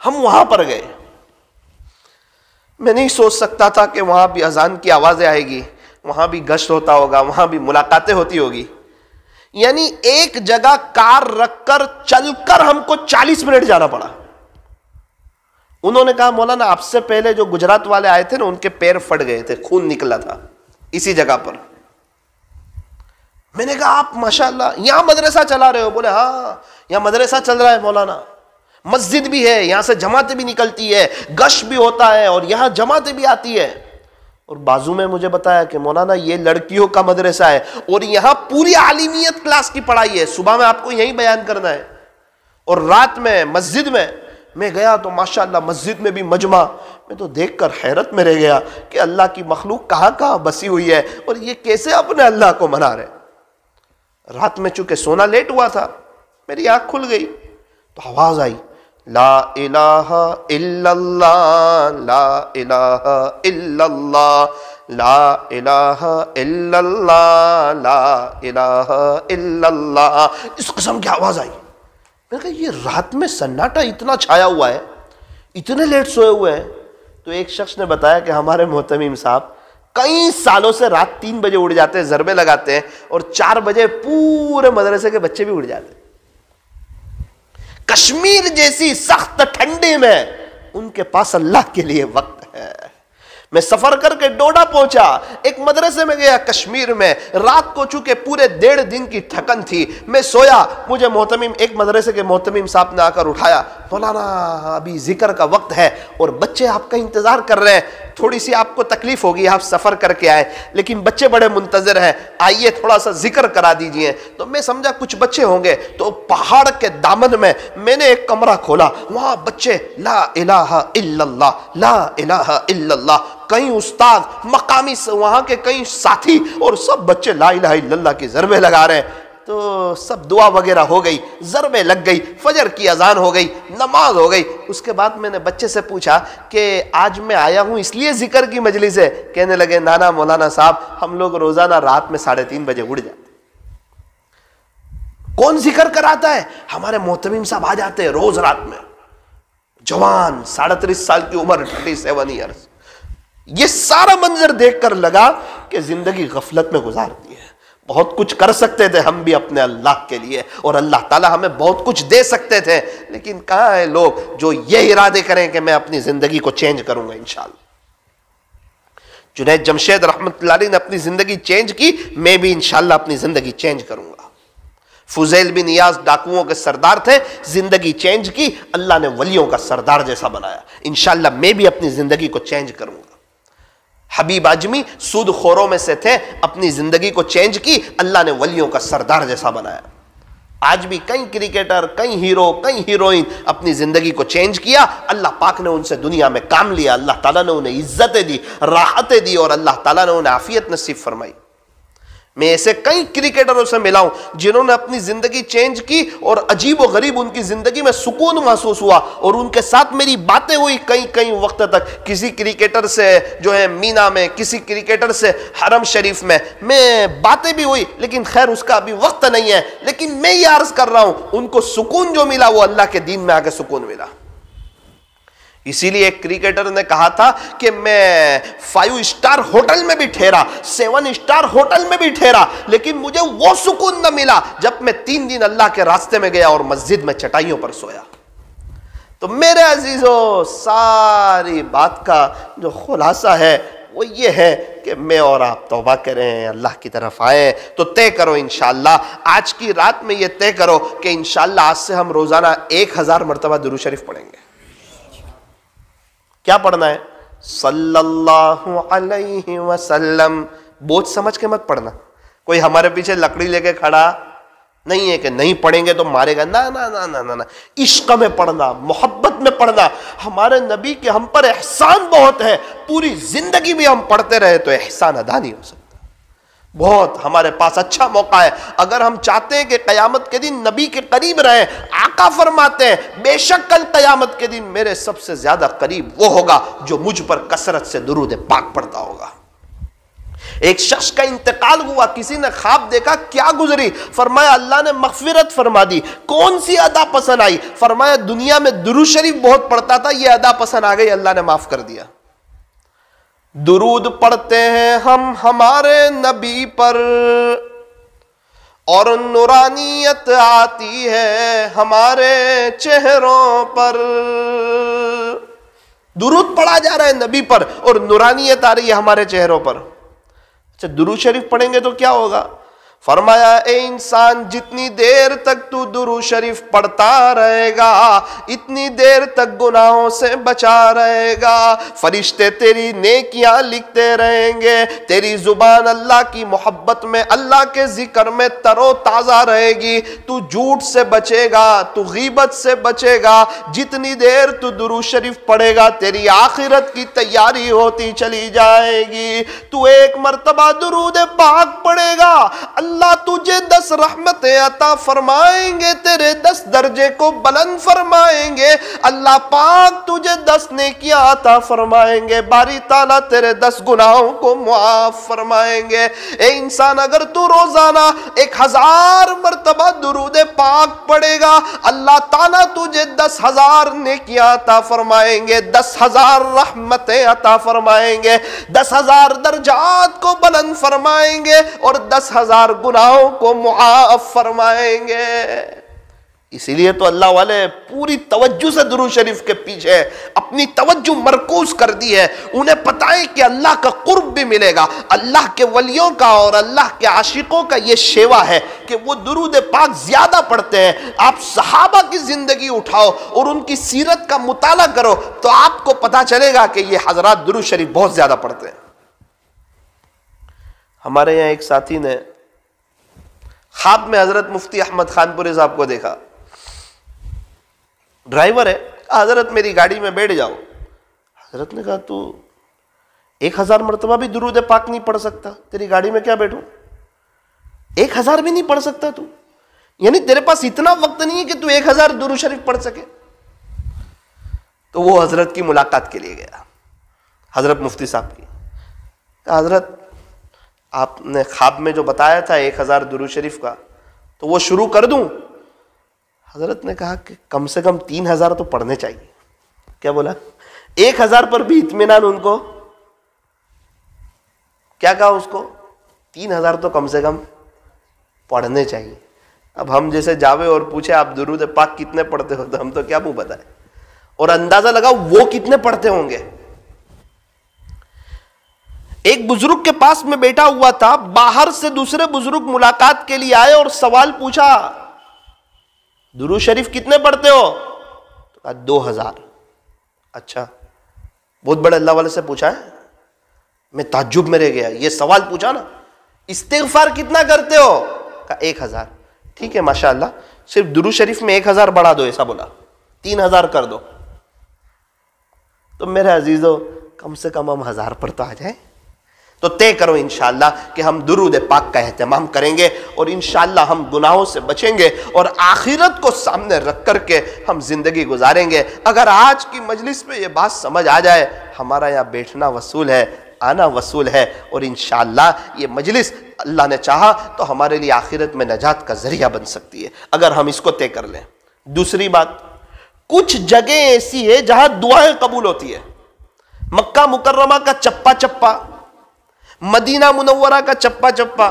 ہم وہاں پر گئے۔ میں نہیں سوچ سکتا تھا کہ وہاں بھی اذان کی آوازیں آئے گی، وہاں بھی گشت ہوتا ہوگا، وہاں بھی ملاقاتیں ہوتی ہوگی۔ یعنی ایک جگہ کار رکھ کر چل کر ہم کو 40 منٹ جانا پڑا۔ انہوں نے کہا مولانا آپ سے پہلے جو گجرات والے آئے تھے نا، ان کے پیر پھٹ گئے تھے، خون نکلا تھا اسی جگہ پر۔ میں نے کہا آپ ماشاءاللہ یہاں مدرسہ چلا رہے ہو؟ بولے ہاں یہاں مدرسہ چل رہا ہے مولانا، مسجد بھی ہے، یہاں سے جماعتیں بھی نکلتی ہے، گشت بھی ہوتا ہے، اور یہاں جماعتیں بھی آتی ہے۔ اور بازو میں مجھے بتایا کہ مولانا یہ لڑکیوں کا مدرسہ ہے، اور یہاں پوری عالمیت کلاس کی پڑھائی ہے، صبح میں آپ کو یہیں بیان کرنا ہے، اور رات میں مسجد میں گیا تو ماشاءاللہ مسجد میں بھی مجمع، میں تو دیکھ کر حیرت میں رہ گیا کہ اللہ کی مخلوق کہاں کہاں بسی ہوئی ہے، اور یہ کیسے اپنے اللہ کو منا رہے۔ رات میں چونکہ سونا لیٹ ہوا تھا، میری آنکھ کھل گئی تو آواز آئی، لا الہ الا اللہ، لا الہ الا اللہ، لا الہ الا اللہ، لا الہ الا اللہ، اس قسم کی آواز آئی۔ میں نے کہا یہ رات میں سناٹا اتنا چھایا ہوا ہے، اتنے لیٹ سوئے ہوئے ہیں؟ تو ایک شخص نے بتایا کہ ہمارے محتمیم صاحب کئی سالوں سے رات 3 بجے اٹھ جاتے ہیں، ضربے لگاتے ہیں، اور 4 بجے پورے مدرسے کے بچے بھی اٹھ جاتے ہیں۔ کشمیر جیسی سخت ٹھنڈی میں ان کے پاس اللہ کے لیے وقت ہے۔ میں سفر کر کے ڈوڈا پہنچا، ایک مدرسے میں گیا کشمیر میں، رات کو چونکہ پورے 1.5 دن کی تھکن تھی، میں سویا، مجھے ایک مدرسے کے محتمیم صاحب نے آ کر اٹھایا، مولانا ابھی ذکر کا وقت ہے اور بچے آپ کا انتظار کر رہے ہیں، تھوڑی سی آپ کو تکلیف ہوگی، آپ سفر کر کے آئے لیکن بچے بڑے منتظر ہیں، آئیے تھوڑا سا ذکر کرا دیجئے۔ تو میں سمجھا کچھ بچے ہوں گے، تو پہاڑ کے دامن میں نے ایک کمرہ کھولا، وہاں بچے لا الہ الا اللہ لا الہ الا اللہ، کئی استاد مقامی وہاں کے کئی ساتھی، اور سب بچے لا الہ الا اللہ کی ضربے لگا رہے ہیں۔ تو سب دعا وغیرہ ہو گئی، ضربے لگ گئی، فجر کی اذان ہو گئی، نماز ہو گئی۔ اس کے بعد میں نے بچے سے پوچھا کہ آج میں آیا ہوں اس لیے ذکر کی مجلس ہے؟ کہنے لگے نانا مولانا صاحب ہم لوگ روزانہ رات میں 3:30 بجے اٹھ جاتے۔ کون ذکر کراتا ہے؟ ہمارے محتمیم صاحب آ جاتے ہیں روز رات میں، جوان 37 سال کی عمر، 37 ایئرز۔ یہ سارا منظر دیکھ کر لگا کہ زندگی غفلت میں گزارتی ہے۔ بہت کچھ کر سکتے تھے ہم بھی اپنے اللہ کے لیے، اور اللہ تعالیٰ ہمیں بہت کچھ دے سکتے تھے، لیکن کہاں ہے لوگ جو یہ ارادے کریں کہ میں اپنی زندگی کو چینج کروں گا انشاءاللہ۔ جنید جمشید رحمت اللہ علیہ نے اپنی زندگی چینج کی، میں بھی انشاءاللہ اپنی زندگی چینج کروں گا۔ فضیل بن ایاز ڈاکوؤں کے سردار تھے، زندگی چینج کی، اللہ نے ولیوں کا سردار جیسا بنایا، انشاءاللہ میں بھی اپنی زندگی کو چینج کروں گا۔ حبیب اعجمی سود خوروں میں سے تھے، اپنی زندگی کو چینج کی، اللہ نے ولیوں کا سردار جیسا بنایا۔ آج بھی کئی کرکٹر، کئی ہیرو، کئی ہیروئن اپنی زندگی کو چینج کیا، اللہ پاک نے ان سے دنیا میں کام لیا، اللہ تعالیٰ نے انہیں عزتیں دی، راحتیں دی، اور اللہ تعالیٰ نے انہیں عافیت نصیب فرمائی۔ میں ایسے کئی کرکٹروں سے ملا ہوں جنہوں نے اپنی زندگی چینج کی، اور عجیب و غریب ان کی زندگی میں سکون محسوس ہوا، اور ان کے ساتھ میری باتیں ہوئی کئی وقت تک۔ کسی کرکٹر سے جو ہے مینا میں، کسی کرکٹر سے حرم شریف میں باتیں بھی ہوئی، لیکن خیر اس کا ابھی وقت نہیں ہے، لیکن میں یہ عرض کر رہا ہوں ان کو سکون جو ملا وہ اللہ کے دین میں آ کے سکون ملا۔ اسی لیے ایک کرکٹر نے کہا تھا کہ میں 5 اسٹار ہوٹل میں بھی ٹھہرا، 7 اسٹار ہوٹل میں بھی ٹھہرا، لیکن مجھے وہ سکون نہ ملا جب میں 3 دن اللہ کے راستے میں گیا اور مسجد میں چٹائیوں پر سویا۔ تو میرے عزیزوں، ساری بات کا جو خلاصہ ہے وہ یہ ہے کہ میں اور آپ توبہ کریں، اللہ کی طرف آئیں، تو طے کرو انشاءاللہ آج کی رات میں یہ طے کرو کہ انشاءاللہ آج سے ہم روزانہ 1000 مرتبہ درود شریف پڑھیں گے۔ کیا پڑھنا ہے؟ صلی اللہ علیہ وسلم۔ بوجھ سمجھ کے مت پڑھنا، کوئی ہمارے پیچھے لکڑی لے کے کھڑا نہیں ہے کہ نہیں پڑھیں گے تو مارے گا، نہ نہ نہ نہ نہ، عشق میں پڑھنا، محبت میں پڑھنا۔ ہمارے نبی کے ہم پر احسان بہت ہے، پوری زندگی بھی ہم پڑھتے رہے تو احسان ادا نہیں ہو سکتا۔ بہت ہمارے پاس اچھا موقع ہے، اگر ہم چاہتے ہیں کہ قیامت کے دن نبی کے قریب رہیں۔ آقا فرماتے ہیں بے شک کل قیامت کے دن میرے سب سے زیادہ قریب وہ ہوگا جو مجھ پر کثرت سے درود پاک پڑھتا ہوگا۔ ایک شخص کا انتقال ہوا، کسی نے خواب دیکھا، کیا گزری؟ فرمایا اللہ نے مغفرت فرما دی۔ کون سی ادا پسند آئی؟ فرمایا دنیا میں درود شریف بہت پڑھتا تھا، یہ ادا پسند آ گئی، اللہ نے معاف کر دیا۔ درود پڑھتے ہیں ہم ہمارے نبی پر، اور نورانیت آتی ہے ہمارے چہروں پر۔ درود پڑھا جا رہا ہے نبی پر اور نورانیت آ رہی ہے ہمارے چہروں پر۔ اچھا درود شریف پڑھیں گے تو کیا ہوگا؟ فرمایا اے انسان جتنی دیر تک تو درود شریف پڑھتا رہے گا اتنی دیر تک گناہوں سے بچا رہے گا، فرشتے تیری نیکیاں لکھتے رہیں گے، تیری زبان اللہ کی محبت میں، اللہ کے ذکر میں تر و تازہ رہے گی، تو جھوٹ سے بچے گا، تو غیبت سے بچے گا۔ جتنی دیر تو درود شریف پڑھے گا تیری آخرت کی تیاری ہوتی چلی جائے گی۔ تو ایک مرتبہ درود پاک پڑھے گا، اللہ تجھے 10 رحمتیں عطا فرمائیں گے، تیرے 10 درجے کو بلند فرمائیں گے، اللہ پاک تجھے 10 نیکیاں عطا فرمائیں گے، باری تعالیٰ تیرے 10 گناہوں کو معاف فرمائیں گے۔ اے انسان، اگر تو روزانہ 1000 مرتبہ درود پاک پڑھے گا، اللہ تعالیٰ تجھے 10,000 نیکیاں عطا فرمائیں گے، 10,000 رحمتیں عطا فرمائیں گے، 10,000 درجات کو بلند فرمائیں گے اور 10,000 گناہوں کو معاف فرمائیں گے۔ اسی لیے تو اللہ والے پوری توجہ سے درود شریف کے پیچھے اپنی توجہ مرکوز کر دی ہے۔ انہیں پتہ ہے کہ اللہ کا قرب بھی ملے گا، اللہ کے ولیوں کا اور اللہ کے عاشقوں کا یہ شیوا ہے کہ وہ درود پاک زیادہ پڑھتے ہیں۔ آپ صحابہ کی زندگی اٹھاؤ اور ان کی سیرت کا مطالعہ کرو تو آپ کو پتہ چلے گا کہ یہ حضرات درود شریف بہت زیادہ پڑھتے ہیں۔ ہمارے یہاں ایک ساتھی نے خواب میں حضرت مفتی احمد خان پوری صاحب کو دیکھا، ڈرائیور ہے، حضرت میری گاڑی میں بیٹھ جاؤ۔ حضرت نے کہا تو 1000 مرتبہ بھی درود پاک نہیں پڑھ سکتا، تیری گاڑی میں کیا بیٹھوں؟ 1000 بھی نہیں پڑھ سکتا تو؟ یعنی تیرے پاس اتنا وقت نہیں ہے کہ تو 1000 درود شریف پڑھ سکے؟ تو وہ حضرت کی ملاقات کے لیے گیا، حضرت مفتی صاحب کی۔ حضرت آپ نے خواب میں جو بتایا تھا 1000 درود شریف کا، تو وہ شروع کر دوں؟ حضرت نے کہا کہ کم سے کم 3000 تو پڑھنے چاہیے۔ کیا بولا؟ 1000 پر بھی اطمینان ان کو؟ کیا کہا اس کو؟ 3000 تو کم سے کم پڑھنے چاہیے۔ اب ہم جیسے جاوے اور پوچھے آپ درود پاک کتنے پڑھتے ہو تو ہم تو کیا منہ بتائیں، اور اندازہ لگاؤ وہ کتنے پڑھتے ہوں گے۔ ایک بزرگ کے پاس میں بیٹھا ہوا تھا، باہر سے دوسرے بزرگ ملاقات کے لیے آئے اور سوال پوچھا، درود شریف کتنے پڑھتے ہو؟ تو کہا 2000۔ اچھا، بہت بڑے اللہ والے سے پوچھا ہے؟ میں تعجب میں رہ گیا، یہ سوال پوچھا نا۔ استغفار کتنا کرتے ہو؟ کہا 1000۔ ٹھیک ہے ماشاءاللہ، صرف درود شریف میں 1000 بڑھا دو، ایسا بولا، 3000 کر دو۔ تو میرے عزیزو، کم سے کم ہم 1000 پر تو آ جائیں۔ تو طے کرو انشاءاللہ کہ ہم درود پاک کا اہتمام کریں گے اور انشاءاللہ ہم گناہوں سے بچیں گے اور آخرت کو سامنے رکھ کر کے ہم زندگی گزاریں گے۔ اگر آج کی مجلس میں یہ بات سمجھ آ جائے، ہمارا یہاں بیٹھنا وصول ہے، آنا وصول ہے، اور انشاءاللہ یہ مجلس اللہ نے چاہا تو ہمارے لیے آخرت میں نجات کا ذریعہ بن سکتی ہے اگر ہم اس کو طے کر لیں۔ دوسری بات، کچھ جگہیں ایسی ہے جہاں دعائیں قبول ہوتی ہے۔ مکہ مکرمہ کا چپا چپا، مدینہ منورہ کا چپا چپا،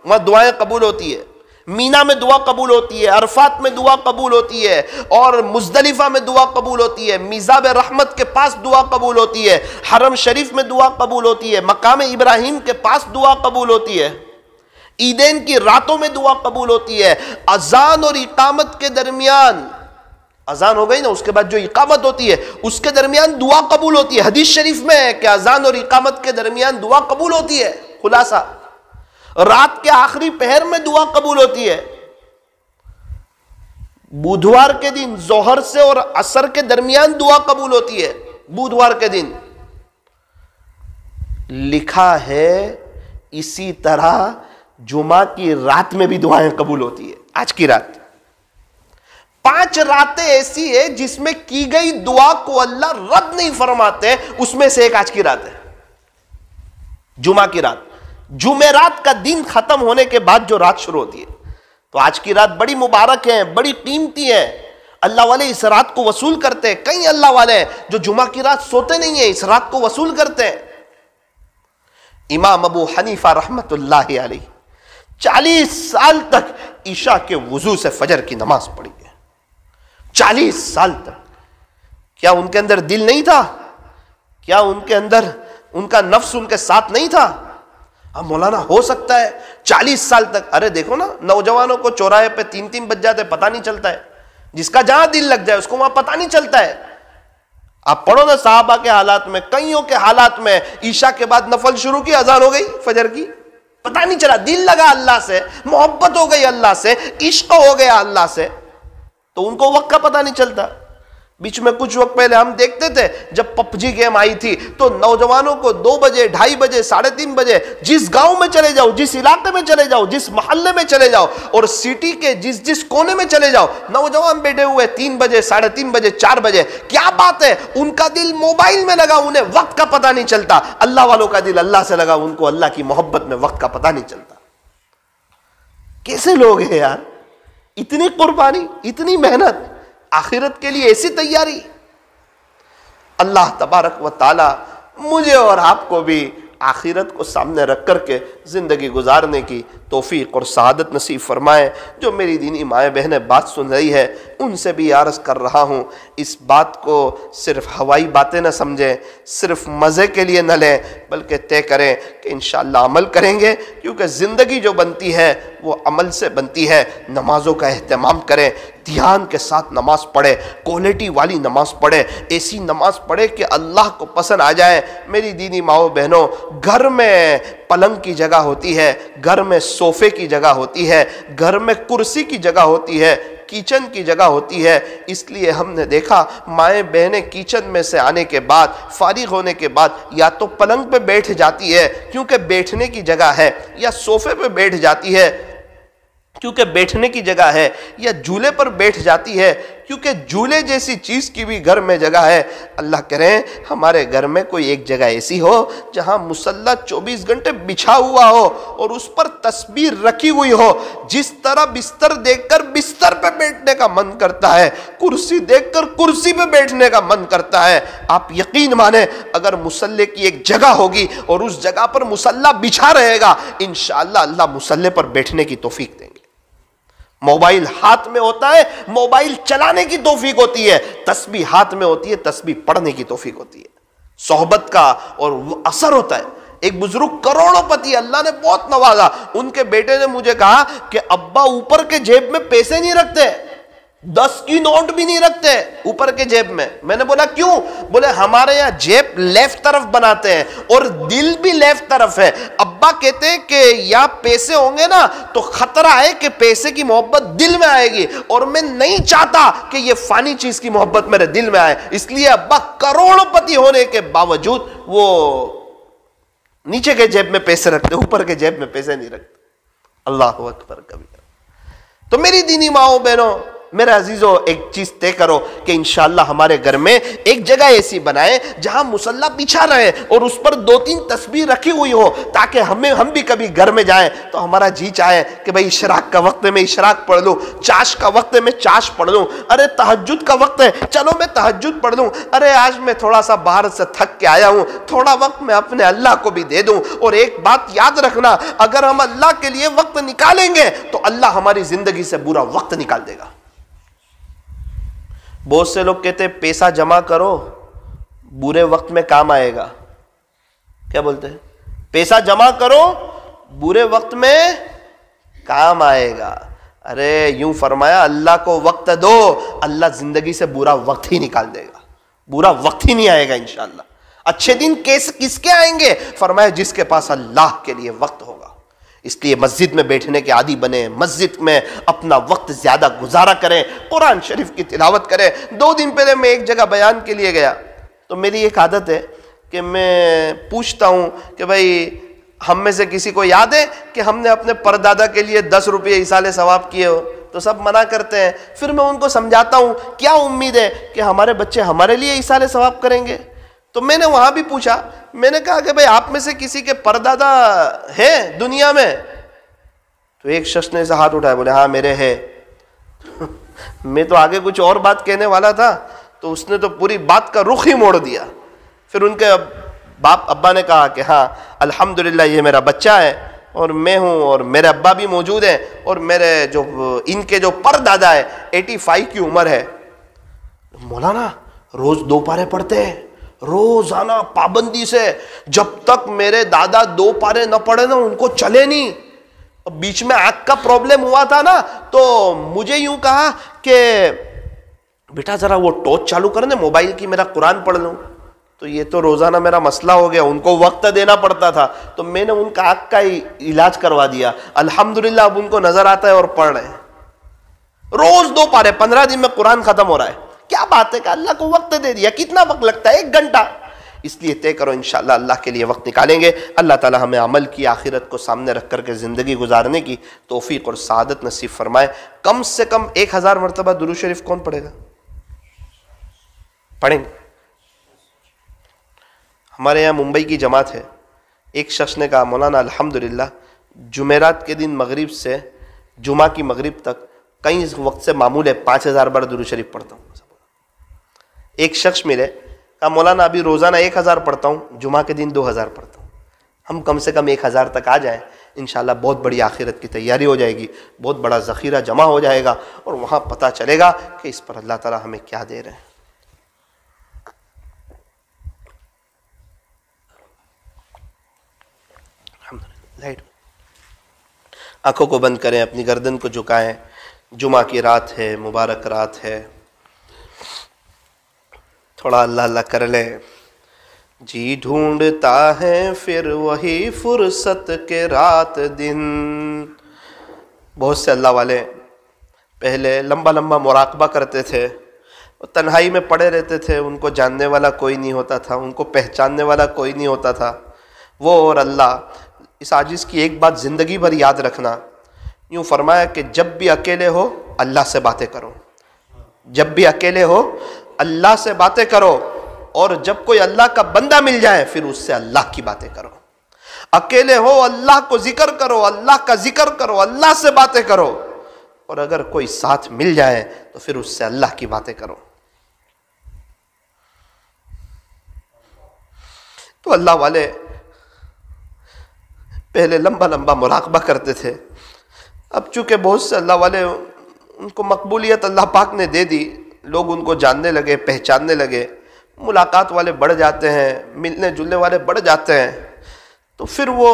وہاں دعائیں قبول ہوتی ہے۔ مینا میں دعا قبول ہوتی ہے، عرفات میں دعا قبول ہوتی ہے، اور مزدلفہ میں دعا قبول ہوتی ہے، میزاب رحمت کے پاس دعا قبول ہوتی ہے، حرم شریف میں دعا قبول ہوتی ہے، مقام ابراہیم کے پاس دعا قبول ہوتی ہے، عیدین کی راتوں میں دعا قبول ہوتی ہے، اذان اور اقامت کے درمیان، اذان ہو گئی نا، اس کے بعد جو اقامت ہوتی ہے اس کے درمیان دعا قبول ہوتی ہے۔ حدیث شریف میں ہے کہ اذان اور اقامت کے درمیان دعا قبول ہوتی ہے۔ خلاصہ، رات کے آخری پہر میں دعا قبول ہوتی ہے۔ بدھوار کے دن ظہر سے اور عصر کے درمیان دعا قبول ہوتی ہے، بدھوار کے دن۔ لکھا ہے اسی طرح جمعہ کی رات میں بھی دعائیں قبول ہوتی ہے۔ آج کی رات 5 راتیں ایسی ہے جس میں کی گئی دعا کو اللہ رد نہیں فرماتے، اس میں سے ایک آج کی رات ہے، جمعہ کی رات۔ جمعرات کا دن ختم ہونے کے بعد جو رات شروع ہوتی ہے، تو آج کی رات بڑی مبارک ہے، بڑی قیمتی ہے۔ اللہ والے اس رات کو وصول کرتے ہیں۔ کئی اللہ والے ہیں جو جمعہ کی رات سوتے نہیں ہیں، اس رات کو وصول کرتے ہیں۔ امام ابو حنیفہ رحمت اللہ علیہ 40 سال تک عشاء کے وضو سے فجر کی نماز پڑھی ہے۔ 40 سال تک۔ کیا ان کے اندر دل نہیں تھا؟ کیا ان کے اندر ان کا نفس ان کے ساتھ نہیں تھا؟ اب مولانا ہو سکتا ہے 40 سال تک، ارے دیکھو نا، نوجوانوں کو چوراہے پہ 3 بج جاتے پتہ نہیں چلتا ہے، جس کا جہاں دل لگ جائے اس کو وہاں پتہ نہیں چلتا ہے۔ آپ پڑھو نا صحابہ کے حالات میں، کئیوں کے حالات میں، عشاء کے بعد نفل شروع کی، اذان ہو گئی فجر کی، پتہ نہیں چلا، دل لگا اللہ سے، محبت ہو گئی اللہ سے، عشق ہو گیا اللہ سے، تو ان کو وقت کا پتہ نہیں چلتا۔ بیچ میں کچھ وقت پہلے ہم دیکھتے تھے جب پب جی گیم آئی تھی تو نوجوانوں کو 2 بجے 2:30 بجے 3:30 بجے جس گاؤں میں چلے جاؤ، جس علاقے میں چلے جاؤ، جس محلے میں چلے جاؤ اور سٹی کے جس کونے میں چلے جاؤ، نوجوان بیٹھے ہوئے 3 بجے 3:30 بجے 4 بجے. کیا بات ہے، ان کا دل موبائل میں لگا، انہیں وقت کا پتہ نہیں چلتا. اللہ والوں کا دل اللہ سے لگا، ان کو اللہ کی محبت میں وقت کا پتہ نہیں چلتا. کیسے لوگ ہیں یار، اتنی قربانی، اتنی محنت، آخرت کے لیے ایسی تیاری. اللہ تبارک و تعالی مجھے اور آپ کو بھی آخرت کو سامنے رکھ کر کے زندگی گزارنے کی توفیق اور سعادت نصیب فرمائے. جو میری دینی مائیں بہنیں بات سن رہی ہے ان سے بھی عرض کر رہا ہوں، اس بات کو صرف ہوائی باتیں نہ سمجھیں، صرف مزے کے لیے نہ لیں، بلکہ طے کریں کہ انشاءاللہ عمل کریں گے، کیونکہ زندگی جو بنتی ہے وہ عمل سے بنتی ہے. نمازوں کا اہتمام کریں، دھیان کے ساتھ نماز پڑھے، کوالٹی والی نماز پڑھے، ایسی نماز پڑھے کہ اللہ کو پسند آ جائے. میری دینی ماؤں بہنوں، گھر میں پلنگ کی جگہ ہوتی ہے، گھر میں صوفے کی جگہ ہوتی ہے، گھر میں کرسی کی جگہ ہوتی ہے، کچن کی جگہ ہوتی ہے. اس لیے ہم نے دیکھا مائیں بہنیں کچن میں سے آنے کے بعد، فارغ ہونے کے بعد یا تو پلنگ پہ بیٹھ جاتی ہے کیونکہ بیٹھنے کی جگہ ہے، یا صوفے پہ بیٹھ جاتی ہے کیونکہ بیٹھنے کی جگہ ہے، یا جھولے پر بیٹھ جاتی ہے کیونکہ جھولے جیسی چیز کی بھی گھر میں جگہ ہے. اللہ کریں ہمارے گھر میں کوئی ایک جگہ ایسی ہو جہاں مصلی 24 گھنٹے بچھا ہوا ہو اور اس پر تسبیح رکھی ہوئی ہو. جس طرح بستر دیکھ کر بستر پہ بیٹھنے کا من کرتا ہے، کرسی دیکھ کر کرسی پہ بیٹھنے کا من کرتا ہے. آپ یقین مانیں اگر مصلی کی ایک جگہ ہوگی اور اس جگہ پر مصلی بچھا رہے گا، انشاءاللہ اللہ مصلی پر بیٹھنے کی توفیق دیں گے. موبائل ہاتھ میں ہوتا ہے، موبائل چلانے کی توفیق ہوتی ہے. تسبیح ہاتھ میں ہوتی ہے، تسبیح پڑھنے کی توفیق ہوتی ہے. صحبت کا اور اثر ہوتا ہے. ایک بزرگ کروڑوں پتی، اللہ نے بہت نوازا، ان کے بیٹے نے مجھے کہا کہ ابا اوپر کے جیب میں پیسے نہیں رکھتے، 10 کی نوٹ بھی نہیں رکھتے اوپر کے جیب میں. میں نے بولا کیوں؟ بولے ہمارے یہاں جیب لیفٹ طرف بناتے ہیں اور دل بھی لیفٹ طرف ہے. ابا کہتے ہیں کہ یا پیسے ہوں گے نا تو خطرہ ہے کہ پیسے کی محبت دل میں آئے گی، اور میں نہیں چاہتا کہ یہ فانی چیز کی محبت میرے دل میں آئے. اس لیے ابا کروڑوں پتی ہونے کے باوجود وہ نیچے کے جیب میں پیسے رکھتے، اوپر کے جیب میں پیسے نہیں رکھتے. اللہ اکبر کبیر. تو میری دینی ماؤں بہنوں، میرے عزیزوں، ایک چیز طے کرو کہ انشاءاللہ ہمارے گھر میں ایک جگہ ایسی بنائیں جہاں مصلی بچھا رہے اور اس پر 2-3 تسبیح رکھی ہوئی ہو، تاکہ ہم بھی کبھی گھر میں جائیں تو ہمارا جی چاہے کہ بھئی اشراق کا وقت ہے میں اشراق پڑھ لوں، چاش کا وقت ہے میں چاش پڑھ لوں، ارے تہجد کا وقت ہے چلو میں تہجد پڑھ لوں، ارے آج میں تھوڑا سا باہر سے تھک کے آیا ہوں، تھوڑا وقت میں اپنے اللہ کو بھی دے دوں. اور ایک بات یاد رکھنا، اگر ہم اللہ کے لیے وقت نکالیں گے تو اللہ ہماری زندگی سے برا وقت نکال دے گا. بہت سے لوگ کہتے ہیں پیسہ جمع کرو برے وقت میں کام آئے گا. کیا بولتے ہیں؟ پیسہ جمع کرو برے وقت میں کام آئے گا. ارے یوں فرمایا اللہ کو وقت دو، اللہ زندگی سے برا وقت ہی نکال دے گا، برا وقت ہی نہیں آئے گا انشاءاللہ. اچھے دن کس کے آئیں گے؟ فرمایا جس کے پاس اللہ کے لیے وقت ہوگا. اس لیے مسجد میں بیٹھنے کے عادی بنے، مسجد میں اپنا وقت زیادہ گزارا کریں، قرآن شریف کی تلاوت کریں. 2 دن پہلے میں ایک جگہ بیان کے لیے گیا تو میری ایک عادت ہے کہ میں پوچھتا ہوں کہ بھائی ہم میں سے کسی کو یاد ہے کہ ہم نے اپنے پردادا کے لیے 10 روپے ایصال ثواب کیے ہو؟ تو سب منع کرتے ہیں. پھر میں ان کو سمجھاتا ہوں کیا امید ہے کہ ہمارے بچے ہمارے لیے ایصال ثواب کریں گے؟ تو میں نے وہاں بھی پوچھا، میں نے کہا کہ بھئی آپ میں سے کسی کے پردادا ہیں دنیا میں؟ تو ایک شخص نے ایسا ہاتھ اٹھایا، بولے ہاں میرے ہے. میں تو آگے کچھ اور بات کہنے والا تھا تو اس نے تو پوری بات کا رخ ہی موڑ دیا. پھر ان کے باپ ابا نے کہا کہ ہاں الحمدللہ یہ میرا بچہ ہے اور میں ہوں اور میرے ابا بھی موجود ہیں اور میرے ان کے جو پردادا ہے 85 کی عمر ہے. مولانا روز 2 پارے پڑھتے ہیں روزانہ پابندی سے، جب تک میرے دادا 2 پارے نہ پڑھے نا ان کو چلے نہیں. بیچ میں آنکھ کا پرابلم ہوا تھا نا تو مجھے یوں کہا کہ بیٹا ذرا وہ ٹارچ چالو کر دے موبائل کی، میرا قرآن پڑھ لوں. تو یہ تو روزانہ میرا مسئلہ ہو گیا، ان کو وقت دینا پڑتا تھا تو میں نے ان کا آنکھ کا علاج کروا دیا. الحمدللہ اب ان کو نظر آتا ہے اور پڑھ رہے ہیں. روز 2 پارے، 15 دن میں قرآن ختم ہو رہا ہے. کیا بات ہے کہ اللہ کو وقت دے دیا، کتنا وقت لگتا ہے؟ 1 گھنٹہ. اس لیے طے کرو انشاءاللہ اللہ کے لیے وقت نکالیں گے. اللہ تعالی ہمیں عمل کی، آخرت کو سامنے رکھ کر کے زندگی گزارنے کی توفیق اور سعادت نصیب فرمائے. کم سے کم 1000 مرتبہ درود شریف کون پڑھے گا؟ پڑھیں گے. ہمارے یہاں ممبئی کی جماعت ہے، ایک شخص نے کہا مولانا الحمدللہ جمعرات کے دن مغرب سے جمعہ کی مغرب تک کئی وقت سے معمول ہے 5000 بار درود شریف پڑھتا ہوں. ایک شخص ملے کہا مولانا ابھی روزانہ 1000 پڑھتا ہوں، جمعہ کے دن 2000 پڑھتا ہوں. ہم کم سے کم 1000 تک آ جائیں، انشاءاللہ بہت بڑی آخرت کی تیاری ہو جائے گی، بہت بڑا ذخیرہ جمع ہو جائے گا، اور وہاں پتہ چلے گا کہ اس پر اللہ تعالی ہمیں کیا دے رہے ہیں. آنکھوں کو بند کریں، اپنی گردن کو جھکائیں. جمعہ کی رات ہے، مبارک رات ہے، تھوڑا اللہ اللہ کر لیں. جی ڈھونڈتا ہے پھر وہی فرصت کے رات دن. بہت سے اللہ والے پہلے لمبا لمبا مراقبہ کرتے تھے، وہ تنہائی میں پڑے رہتے تھے، ان کو جاننے والا کوئی نہیں ہوتا تھا، ان کو پہچاننے والا کوئی نہیں ہوتا تھا. وہ اور اللہ. اس عاجز کی ایک بات زندگی بھر یاد رکھنا، یوں فرمایا کہ جب بھی اکیلے ہو اللہ سے باتیں کرو. جب بھی اکیلے ہو اللہ سے باتیں کرو، اور جب کوئی اللہ کا بندہ مل جائے پھر اس سے اللہ کی باتیں کرو. اکیلے ہو اللہ کو ذکر کرو، اللہ کا ذکر کرو، اللہ سے باتیں کرو، اور اگر کوئی ساتھ مل جائے تو پھر اس سے اللہ کی باتیں کرو. تو اللہ والے پہلے لمبا لمبا مراقبہ کرتے تھے. اب چونکہ بہت سے اللہ والے ان کو مقبولیت اللہ پاک نے دے دی، لوگ ان کو جاننے لگے، پہچاننے لگے، ملاقات والے بڑھ جاتے ہیں، ملنے جلنے والے بڑھ جاتے ہیں، تو پھر وہ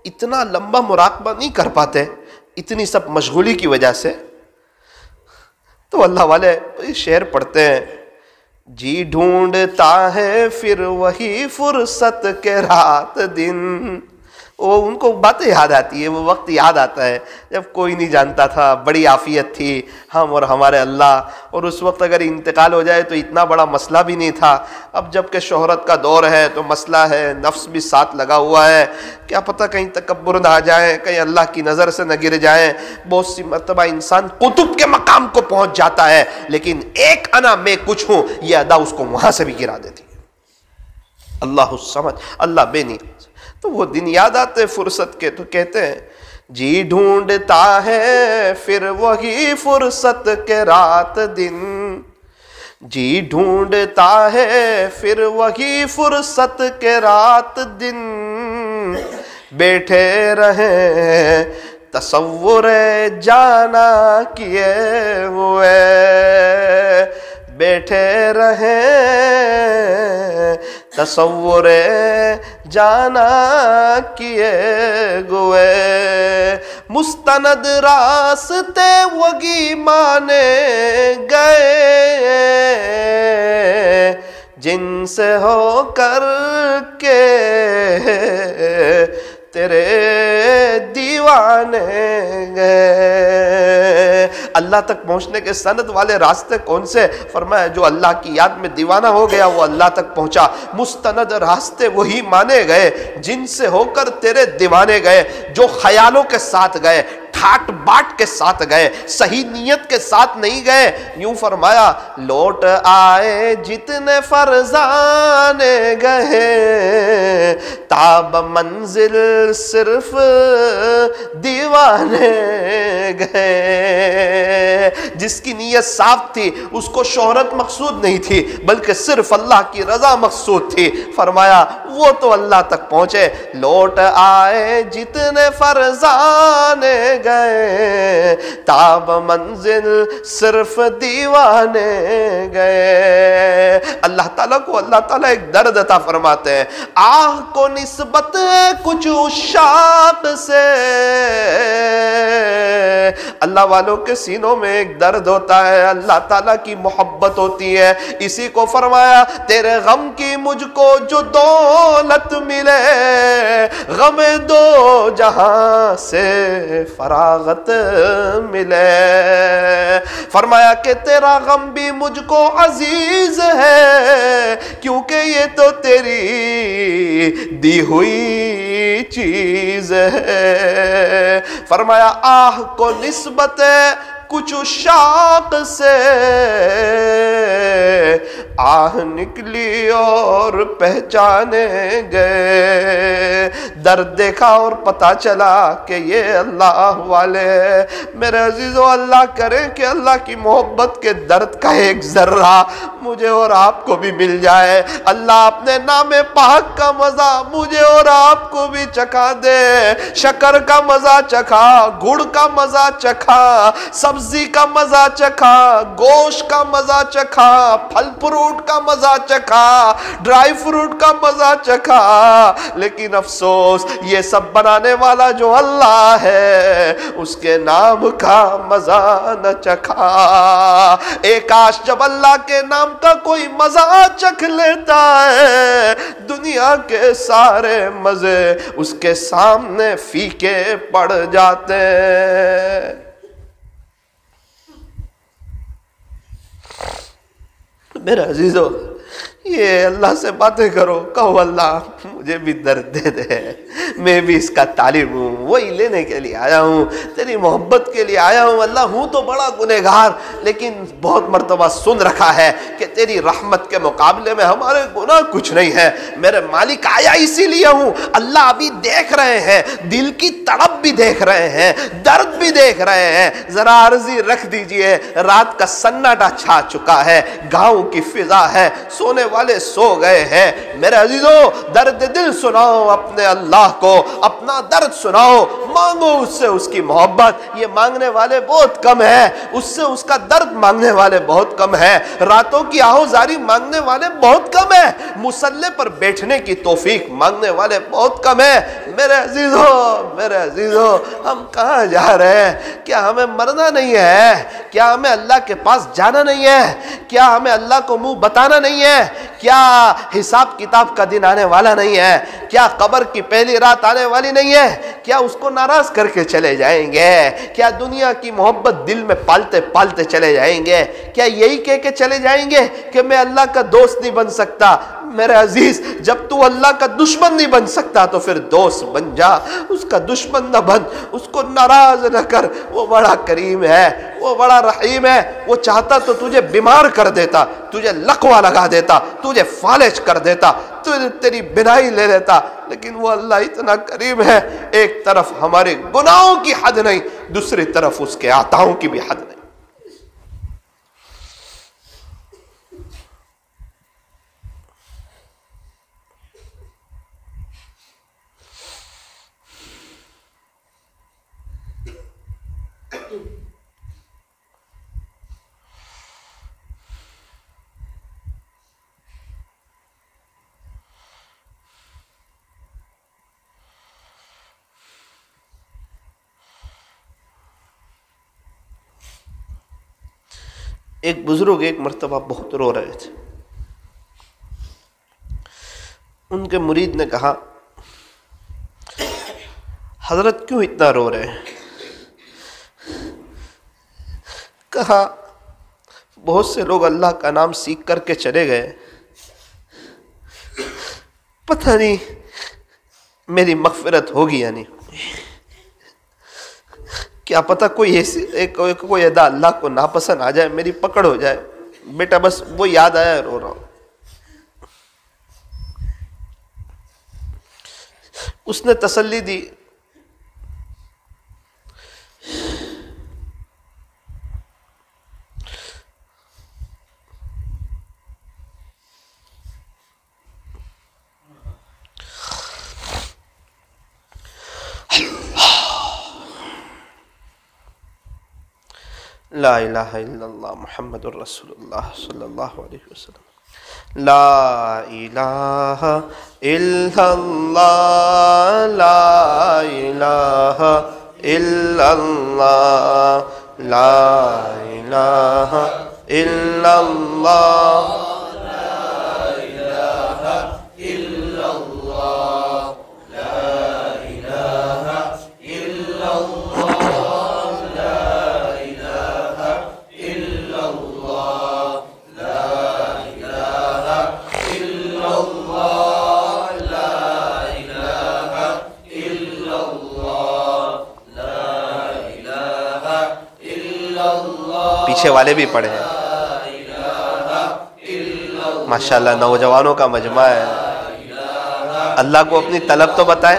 اتنا لمبا مراقبہ نہیں کر پاتے اتنی سب مشغولی کی وجہ سے. تو اللہ والے شعر پڑھتے ہیں، جی ڈھونڈتا ہے پھر وہی فرصت کے رات دن. وہ ان کو باتیں یاد آتی ہے، وہ وقت یاد آتا ہے جب کوئی نہیں جانتا تھا، بڑی عافیت تھی ہم اور ہمارے اللہ، اور اس وقت اگر انتقال ہو جائے تو اتنا بڑا مسئلہ بھی نہیں تھا. اب جب کہ شہرت کا دور ہے تو مسئلہ ہے، نفس بھی ساتھ لگا ہوا ہے، کیا پتہ کہیں تکبر نہ آ جائیں، کہیں اللہ کی نظر سے نہ گر جائیں. بہت سی مرتبہ انسان قطب کے مقام کو پہنچ جاتا ہے، لیکن ایک انا میں کچھ ہوں یہ ادا اس کو وہاں سے بھی گرا دیتی ہے. اللہ الصمد، اللہ بے نیاز. تو وہ دن یاد آتے فرصت کے، تو کہتے ہیں جی ڈھونڈتا ہے پھر وہی فرصت کے رات دن. جی ڈھونڈتا ہے پھر وہی فرصت کے رات دن. بیٹھے رہیں تصور جانا کیے ہوئے، بیٹھے رہیں تصور جانا کیے ہوئے. مستند راستے وگی مانے گئے، جن سے ہو کر کے تیرے دیوانے گئے. اللہ تک پہنچنے کے سند والے راستے کون سے؟ فرمایا جو اللہ کی یاد میں دیوانہ ہو گیا وہ اللہ تک پہنچا. مستند راستے وہی مانے گئے جن سے ہو کر تیرے دیوانے گئے. جو خیالوں کے ساتھ گئے، ٹھاٹ باٹ کے ساتھ گئے، صحیح نیت کے ساتھ نہیں گئے. یوں فرمایا لوٹ آئے جتنے فرزانے گئے، تاب منزل صرف دیوانے گئے. جس کی نیت صاف تھی اس کو شہرت مقصود نہیں تھی بلکہ صرف اللہ کی رضا مقصود تھی. فرمایا وہ تو اللہ تک پہنچے. لوٹ آئے جتنے فرزانے گئے، تاب منزل صرف دیوانے گئے. اللہ تعالیٰ کو اللہ تعالیٰ ایک درد عطا فرماتے ہیں. آہ کو نسبت کچھ عشاق سے اللہ والوں کے سینوں میں ایک درد ہوتا ہے، اللہ تعالیٰ کی محبت ہوتی ہے. اسی کو فرمایا تیرے غم کی مجھ کو جو دولت ملے، غم دو جہاں سے فراغت ملے. فرمایا کہ تیرا غم بھی مجھ کو عزیز ہے، کیونکہ یہ تو تیری دی ہوئی چیز ہے. فرمایا آہ کو نسبت کچھ شاق سے آہ نکلی اور پہچانے گئے. درد دیکھا اور پتا چلا کہ یہ اللہ والے. میرے عزیزو، اللہ کرے کہ اللہ کی محبت کے درد کا ایک ذرہ مجھے اور آپ کو بھی مل جائے. اللہ اپنے نام پاک کا مزہ مجھے اور آپ کو بھی چکھا دے. شکر کا مزہ چکھا، گڑ کا مزہ چکھا، سبزی کا مزہ چکھا، گوشت کا مزہ چکھا، پھل فروٹ کا مزہ چکھا، ڈرائی فروٹ کا مزہ چکھا. لیکن افسوس یہ سب بنانے والا جو اللہ ہے اس کے نام کا مزہ نہ چکھا. ایک کاش جب اللہ کے نام کا کوئی مزہ چکھ لیتا ہے، دنیا کے سارے مزے اس کے سامنے پھیکے پڑ جاتے ہیں. میرے عزیزو، یہ اللہ سے باتیں کرو، کہو اللہ مجھے بھی درد دے دے، میں بھی اس کا طالب ہوں، وہی لینے کے لیے آیا ہوں، تیری محبت کے لیے آیا ہوں. اللہ ہوں تو بڑا گنہگار، لیکن بہت مرتبہ سن رکھا ہے کہ تیری رحمت کے مقابلے میں ہمارے گناہ کچھ نہیں ہے. میرے مالک آیا اسی لیے ہوں. اللہ ابھی دیکھ رہے ہیں، دل کی تڑپ بھی دیکھ رہے ہیں، درد بھی دیکھ رہے ہیں. ذرا عرضی رکھ دیجئے، رات کا سناٹا چھا چکا ہے، گاؤں کی فضا ہے، سونے والے سو گئے ہیں. میرے عزیزو، درد دل سناؤ اپنے اللہ کو، اپنا درد سناؤ، مانگو اس سے اس کی محبت. یہ مانگنے والے بہت کم ہیں، اس سے اس کا درد مانگنے والے بہت کم ہیں، راتوں کی آہوزاری مانگنے والے بہت کم ہیں، مصلی پر بیٹھنے کی توفیق مانگنے والے بہت کم ہیں. میرے عزیزو، ہم کہاں جا رہے ہیں؟ کیا ہمیں مرنا نہیں ہے؟ کیا ہمیں اللہ کے پاس جانا نہیں ہے؟ کیا ہمیں اللہ کو منہ بتانا نہیں ہے؟ کیا حساب کتاب کا دن آنے والا نہیں ہے؟ کیا قبر کی پہلی رات آنے والی نہیں ہے؟ کیا اس کو ناراض کر کے چلے جائیں گے؟ کیا دنیا کی محبت دل میں پالتے پالتے چلے جائیں گے؟ کیا یہی کہہ کے چلے جائیں گے کہ میں اللہ کا دوست نہیں بن سکتا؟ میرے عزیز، جب تو اللہ کا دشمن نہیں بن سکتا تو پھر دوست بن جا. اس کا دشمن نہ بن، اس کو ناراض نہ کر. وہ بڑا کریم ہے، وہ بڑا رحیم ہے. وہ چاہتا تو تجھے بیمار کر دیتا، تجھے لقوہ لگا دیتا، تجھے فالج کر دیتا، تیری بنائی لے لیتا. لیکن وہ اللہ اتنا کریم ہے، ایک طرف ہمارے گناہوں کی حد نہیں، دوسری طرف اس کے عطاؤں کی بھی حد نہیں. ایک بزرگ ایک مرتبہ بہت رو رہے تھے. ان کے مرید نے کہا، حضرت کیوں اتنا رو رہے ہیں؟ کہا، بہت سے لوگ اللہ کا نام سیکھ کر کے چلے گئے، پتہ نہیں میری مغفرت ہوگی یا نہیں. کیا پتہ کوئی ادا اللہ کو ناپسند آ جائے، میری پکڑ ہو جائے. بیٹا بس وہ یاد آیا، رو رہا ہوں. اس نے تسلی دی. لا الہ الا اللہ محمد الرسول اللہ صلی اللہ علیہ وسلم. لا الہ الا اللہ، لا الہ الا اللہ لا الہ الا اللہ پیچھے والے بھی پڑھے ہیں ماشاءاللہ نوجوانوں کا مجمع ہے اللہ کو اپنی طلب تو بتائیں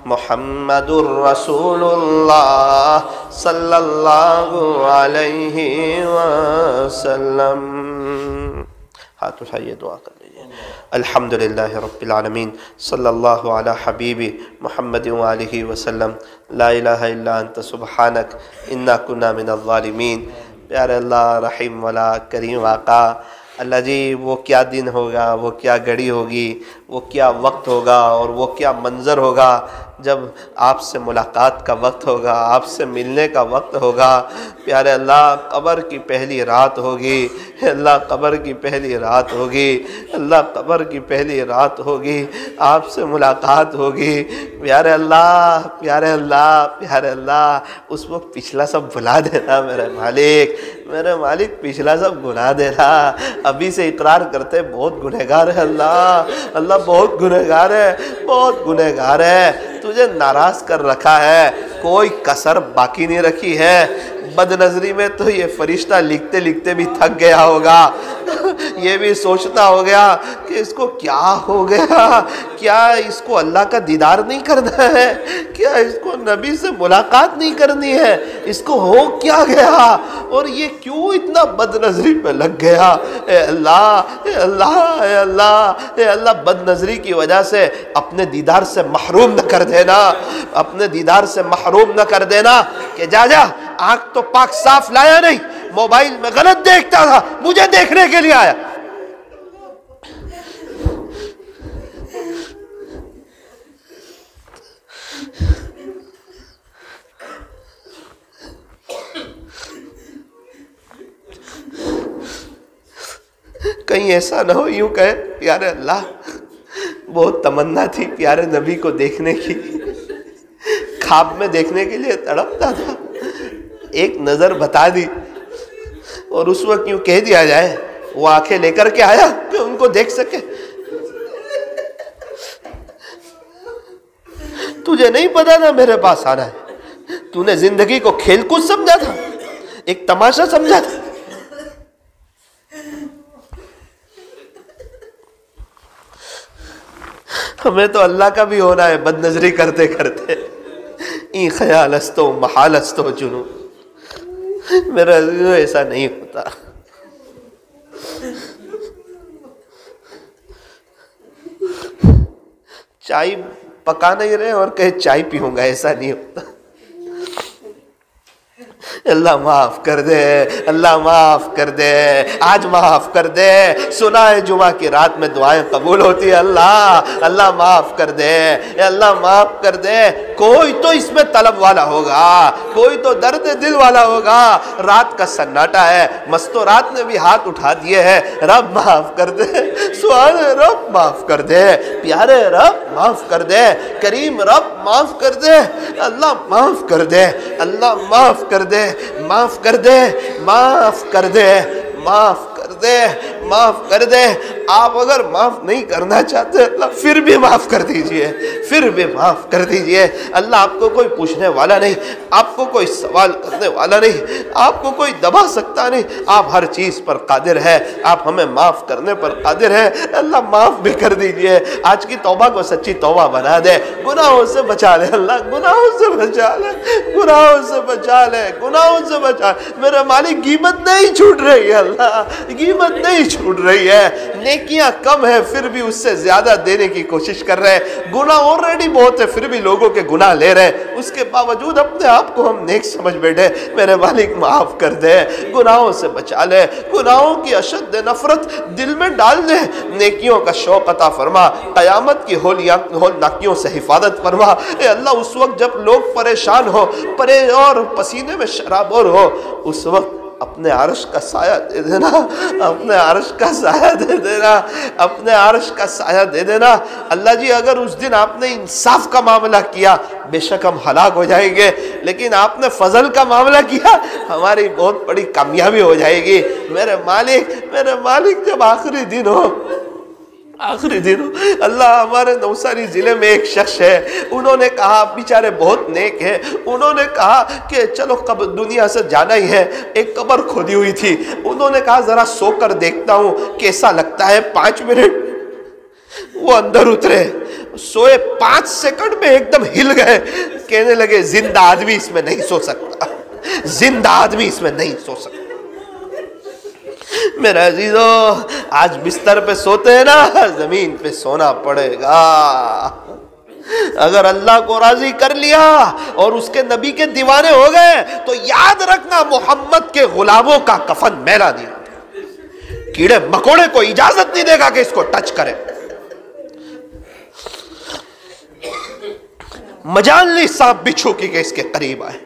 محمد الرسول اللہ صلی اللہ علیہ وسلم. ہاتھ اٹھائیے دعا کر لیجیے. الحمدللہ رب العالمین صلی اللہ علی حبیبی محمد وآلہ وسلم. لا الہ الا انت سبحانک انا کنا من الظالمین. پیارے اللہ رحیم والا کریم آقا اللہ جی وہ کیا دن ہوگا، وہ کیا گھڑی ہوگی، وہ کیا وقت ہوگا اور وہ کیا منظر ہوگا جب آپ سے ملاقات کا وقت ہوگا، آپ سے ملنے کا وقت ہوگا. پیارے اللہ قبر کی پہلی رات ہوگی، اللہ قبر کی پہلی رات ہوگی، اللہ قبر کی پہلی رات ہوگی، آپ سے ملاقات ہوگی. پیارے اللہ پیارے اللہ پیارے اللہ اس وقت پچھلا سب بھلا دینا میرے مالک پچھلا سب بھلا دینا. ابھی سے اقرار کرتے بہت گنہگار ہے اللہ بہت گنہگار ہے، بہت گنہگار ہے. تجھے ناراض کر رکھا ہے، کوئی کسر باقی نہیں رکھی ہے. بد نظری میں تو یہ فرشتہ لکھتے لکھتے بھی تھک گیا ہوگا، یہ بھی سوچتا ہو گیا کہ اس کو کیا ہو گیا، کیا اس کو اللہ کا دیدار نہیں کرنا ہے، کیا اس کو نبی سے ملاقات نہیں کرنی ہے، اس کو ہو کیا گیا اور یہ کیوں اتنا بد نظری پہ لگ گیا. اے اللہ اے اللہ اے اللہ اے اللہ بد نظری کی وجہ سے اپنے دیدار سے محروم نہ کر دینا، اپنے دیدار سے محروم نہ کر دینا. کہ جا آنکھ تو پاک صاف لایا نہیں، موبائل میں غلط دیکھتا تھا، مجھے دیکھنے کے لیے آیا. کہیں ایسا نہ ہو یوں کہے پیارے اللہ بہت تمنا تھی پیارے نبی کو دیکھنے کی، خواب میں دیکھنے کے لیے تڑپتا تھا، ایک نظر بتا دی اور اس وقت یوں کہہ دیا جائے وہ آنکھیں لے کر کے آیا کہ ان کو دیکھ سکے. تجھے نہیں پتا تھا میرے پاس آنا ہے، تو نے زندگی کو کھیل کود سمجھا تھا، ایک تماشا سمجھا تھا. ہمیں تو اللہ کا بھی ہونا ہے بد نظری کرتے کرتے. این خیال استو محال استو جنو، میرا ایسا نہیں ہوتا. چائے پکا نہیں رہے اور کہے چائے پیوں گا، ایسا نہیں ہوتا. اللہ معاف کر دے، اللہ معاف کر دے، آج معاف کر دے۔ سنا ہے جمعہ کی رات میں دعائیں قبول ہوتی ہے، اللہ معاف کر دے، اللہ معاف کر دے۔ کوئی تو اس میں طلب والا ہوگا، کوئی تو درد دل والا ہوگا۔ رات کا سناٹا ہے، مستورات نے بھی ہاتھ اٹھا دیے ہیں، رب معاف کر دے، سبحان رب معاف کر دے، پیارے رب معاف کر دے، کریم رب معاف کر دے، اللہ معاف کر دے، اللہ معاف کر دے، معاف کر دے، معاف کر دے، معاف کر دے، معاف کر دے۔ آپ اگر معاف نہیں کرنا چاہتے اللہ پھر بھی معاف کر دیجئے، پھر بھی معاف کر دیجئے۔ اللہ آپ کو کوئی پوچھنے والا نہیں، آپ کو کوئی سوال کرنے والا نہیں، آپ کو کوئی دبا سکتا نہیں، آپ ہر چیز پر قادر ہے، آپ ہمیں معاف کرنے پر قادر ہے۔ اللہ معاف بھی کر دیجئے، آج کی توبہ کو سچی توبہ بنا دے، گناہوں سے بچا لے، اللہ گناہوں سے بچا لے، گناہوں سے بچا لے، گناہوں سے بچا لے۔ میرے مالک غیبت نہیں چھوٹ رہی ہے، اللہ غیبت نہیں چھوٹ رہی ہے، نیکیاں کم ہیں پھر بھی اس سے زیادہ دینے کی کوشش کر رہے ہیں، گناہ آلریڈی بہت ہے پھر بھی لوگوں کے گناہ لے رہے ہیں، اس کے باوجود اپنے آپ کو ہم نیک سمجھ بیٹھے۔ میرے مالک معاف کر دے، گناہوں سے بچا لے، گناہوں کی اشد نفرت دل میں ڈال دے، نیکیوں کا شوق عطا فرما، قیامت کی ہولناکیوں سے حفاظت فرما۔ اے اللہ اس وقت جب لوگ پریشان ہو اور پسینے میں شرابور ہو، اس وقت اپنے عرش کا سایہ دے دینا، اپنے عرش کا سایہ دے دینا، اپنے عرش کا سایہ دے دینا۔ اللہ جی اگر اس دن آپ نے انصاف کا معاملہ کیا بے شک ہم ہلاک ہو جائیں گے، لیکن آپ نے فضل کا معاملہ کیا ہماری بہت بڑی کامیابی ہو جائے گی۔ میرے مالک جب آخری دن ہو، آخری دن اللہ ہمارے نوساری ضلع میں ایک شخص ہے، انہوں نے کہا بیچارے بہت نیک ہیں، انہوں نے کہا کہ چلو دنیا سے جانا ہی ہے، ایک قبر کھودی ہوئی تھی، انہوں نے کہا ذرا سو کر دیکھتا ہوں کیسا لگتا ہے، 5 منٹ وہ اندر اترے، سوئے 5 سیکنڈ میں ایک دم ہل گئے، کہنے لگے زندہ آدمی اس میں نہیں سو سکتا، زندہ آدمی اس میں نہیں سو سکتا۔ میرے عزیزو آج بستر پہ سوتے ہیں نا، زمین پہ سونا پڑے گا۔ اگر اللہ کو راضی کر لیا اور اس کے نبی کے دیوانے ہو گئے تو یاد رکھنا محمد کے غلاموں کا کفن میلا نہیں ہوتا، کیڑے مکوڑے کو اجازت نہیں دے گا کہ اس کو ٹچ کرے۔ مجال نہیں سانپ بچھو کی کہ اس کے قریب آئے،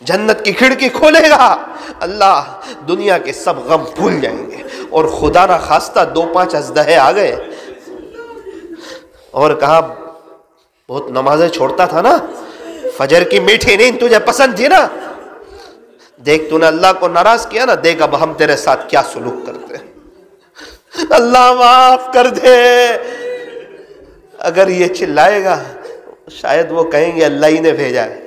جنت کی کھڑکی کھولے گا، اللہ دنیا کے سب غم بھول جائیں گے۔ اور خدا نہ خواستہ 2-5 ازدہے آ گئے اور کہا بہت نمازیں چھوڑتا تھا نا، فجر کی میٹھی نیند تجھے پسند تھی نا، دیکھ تو نے اللہ کو ناراض کیا نا، دیکھ اب ہم تیرے ساتھ کیا سلوک کرتے ہیں، اللہ معاف کر دے۔ اگر یہ چلائے گا شاید وہ کہیں گے اللہ ہی نے بھیجا ہے۔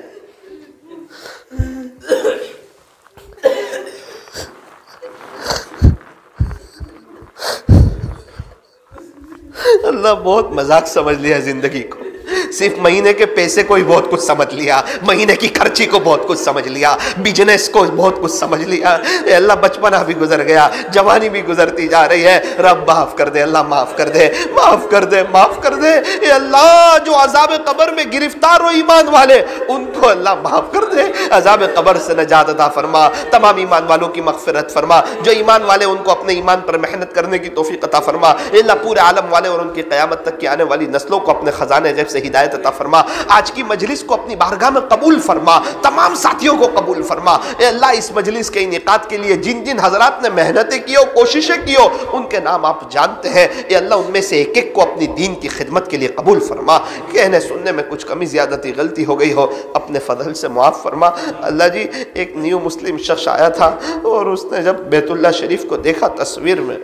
اللہ بہت مذاق سمجھ لیا زندگی کو، صرف مہینے کے پیسے کو ہی بہت کچھ سمجھ لیا، مہینے کی خرچی کو بہت کچھ سمجھ لیا، بزنس کو بہت کچھ سمجھ لیا۔ اے اللہ بچپنا بھی گزر گیا، جوانی بھی گزرتی جا رہی ہے، رب معاف کر دے، اللہ معاف کر دے، معاف کر دے، معاف کر دے۔ اے اللہ جو عذاب قبر میں گرفتار ہو ایمان والے ان کو اللہ معاف کر دے، عذاب قبر سے نجات عطا فرما، تمام ایمان والوں کی مغفرت فرما، جو ایمان والے ان کو اپنے ایمان پر محنت کرنے کی توفیق عطا فرما۔ اے اللہ پورے عالم والے اور ان کی قیامت تک کی آنے والی نسلوں کو اپنے خزانے غیب سے ہدایت عطا فرما، آج کی مجلس کو اپنی بارگاہ میں قبول فرما، تمام ساتھیوں کو قبول فرما۔ اے اللہ اس مجلس کے انعقاد کے لیے جن جن حضرات نے محنتیں کی ہو، کوششیں کی ہو، ان کے نام آپ جانتے ہیں۔ اے اللہ ان میں سے ایک ایک کو اپنی دین کی خدمت کے لیے قبول فرما، کہنے سننے میں کچھ کمی زیادتی غلطی ہو گئی ہو اپنے فضل سے معاف فرما۔ اللہ جی ایک نیو مسلم شخص آیا تھا اور اس نے جب بیت اللہ شریف کو دیکھا تصویر میں،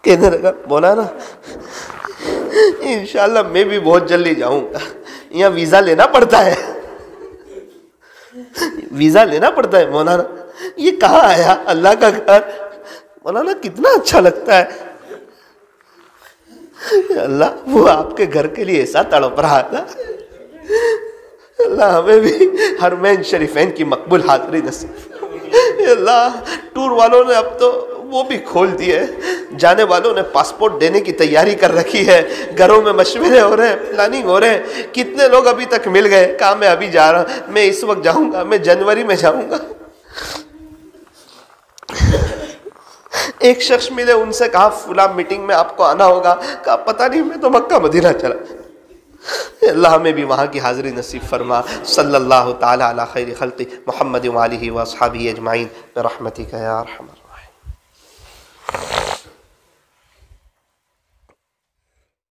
کہنے لگا مولانا انشاءاللہ میں بھی بہت جلدی جاؤں گا، یہاں ویزا لینا پڑتا ہے، ویزا لینا پڑتا ہے مولانا، یہ کہاں آیا اللہ کا گھر، مولانا کتنا اچھا لگتا ہے، اللہ وہ آپ کے گھر کے لیے ایسا تڑپ رہا تھا، اللہ ہمیں بھی حرمین شریفین کی مقبول حاضری نصیب۔ اللہ ٹور والوں نے اب تو وہ بھی کھول دیے. جانے والوں نے پاسپورٹ دینے کی تیاری کر رکھی ہے, گھروں میں مشورے ہو رہے ہیں, پلاننگ ہو رہے ہیں. کتنے لوگ ابھی تک مل گئے, کہا میں ابھی جا رہا ہوں, میں اس وقت جاؤں گا, میں جنوری میں جاؤں گا. ایک شخص ملے, ان سے کہا فلاں میٹنگ میں آپ کو آنا ہوگا, کہا پتہ نہیں, میں تو مکہ مدینہ چلا. اللہ ہمیں بھی وہاں کی حاضری نصیب فرما. صلی اللہ تعالی علی خیر خلق محمد و آلہ و اصحابہ اجمعین برحمتک یا ارحم الراحمین.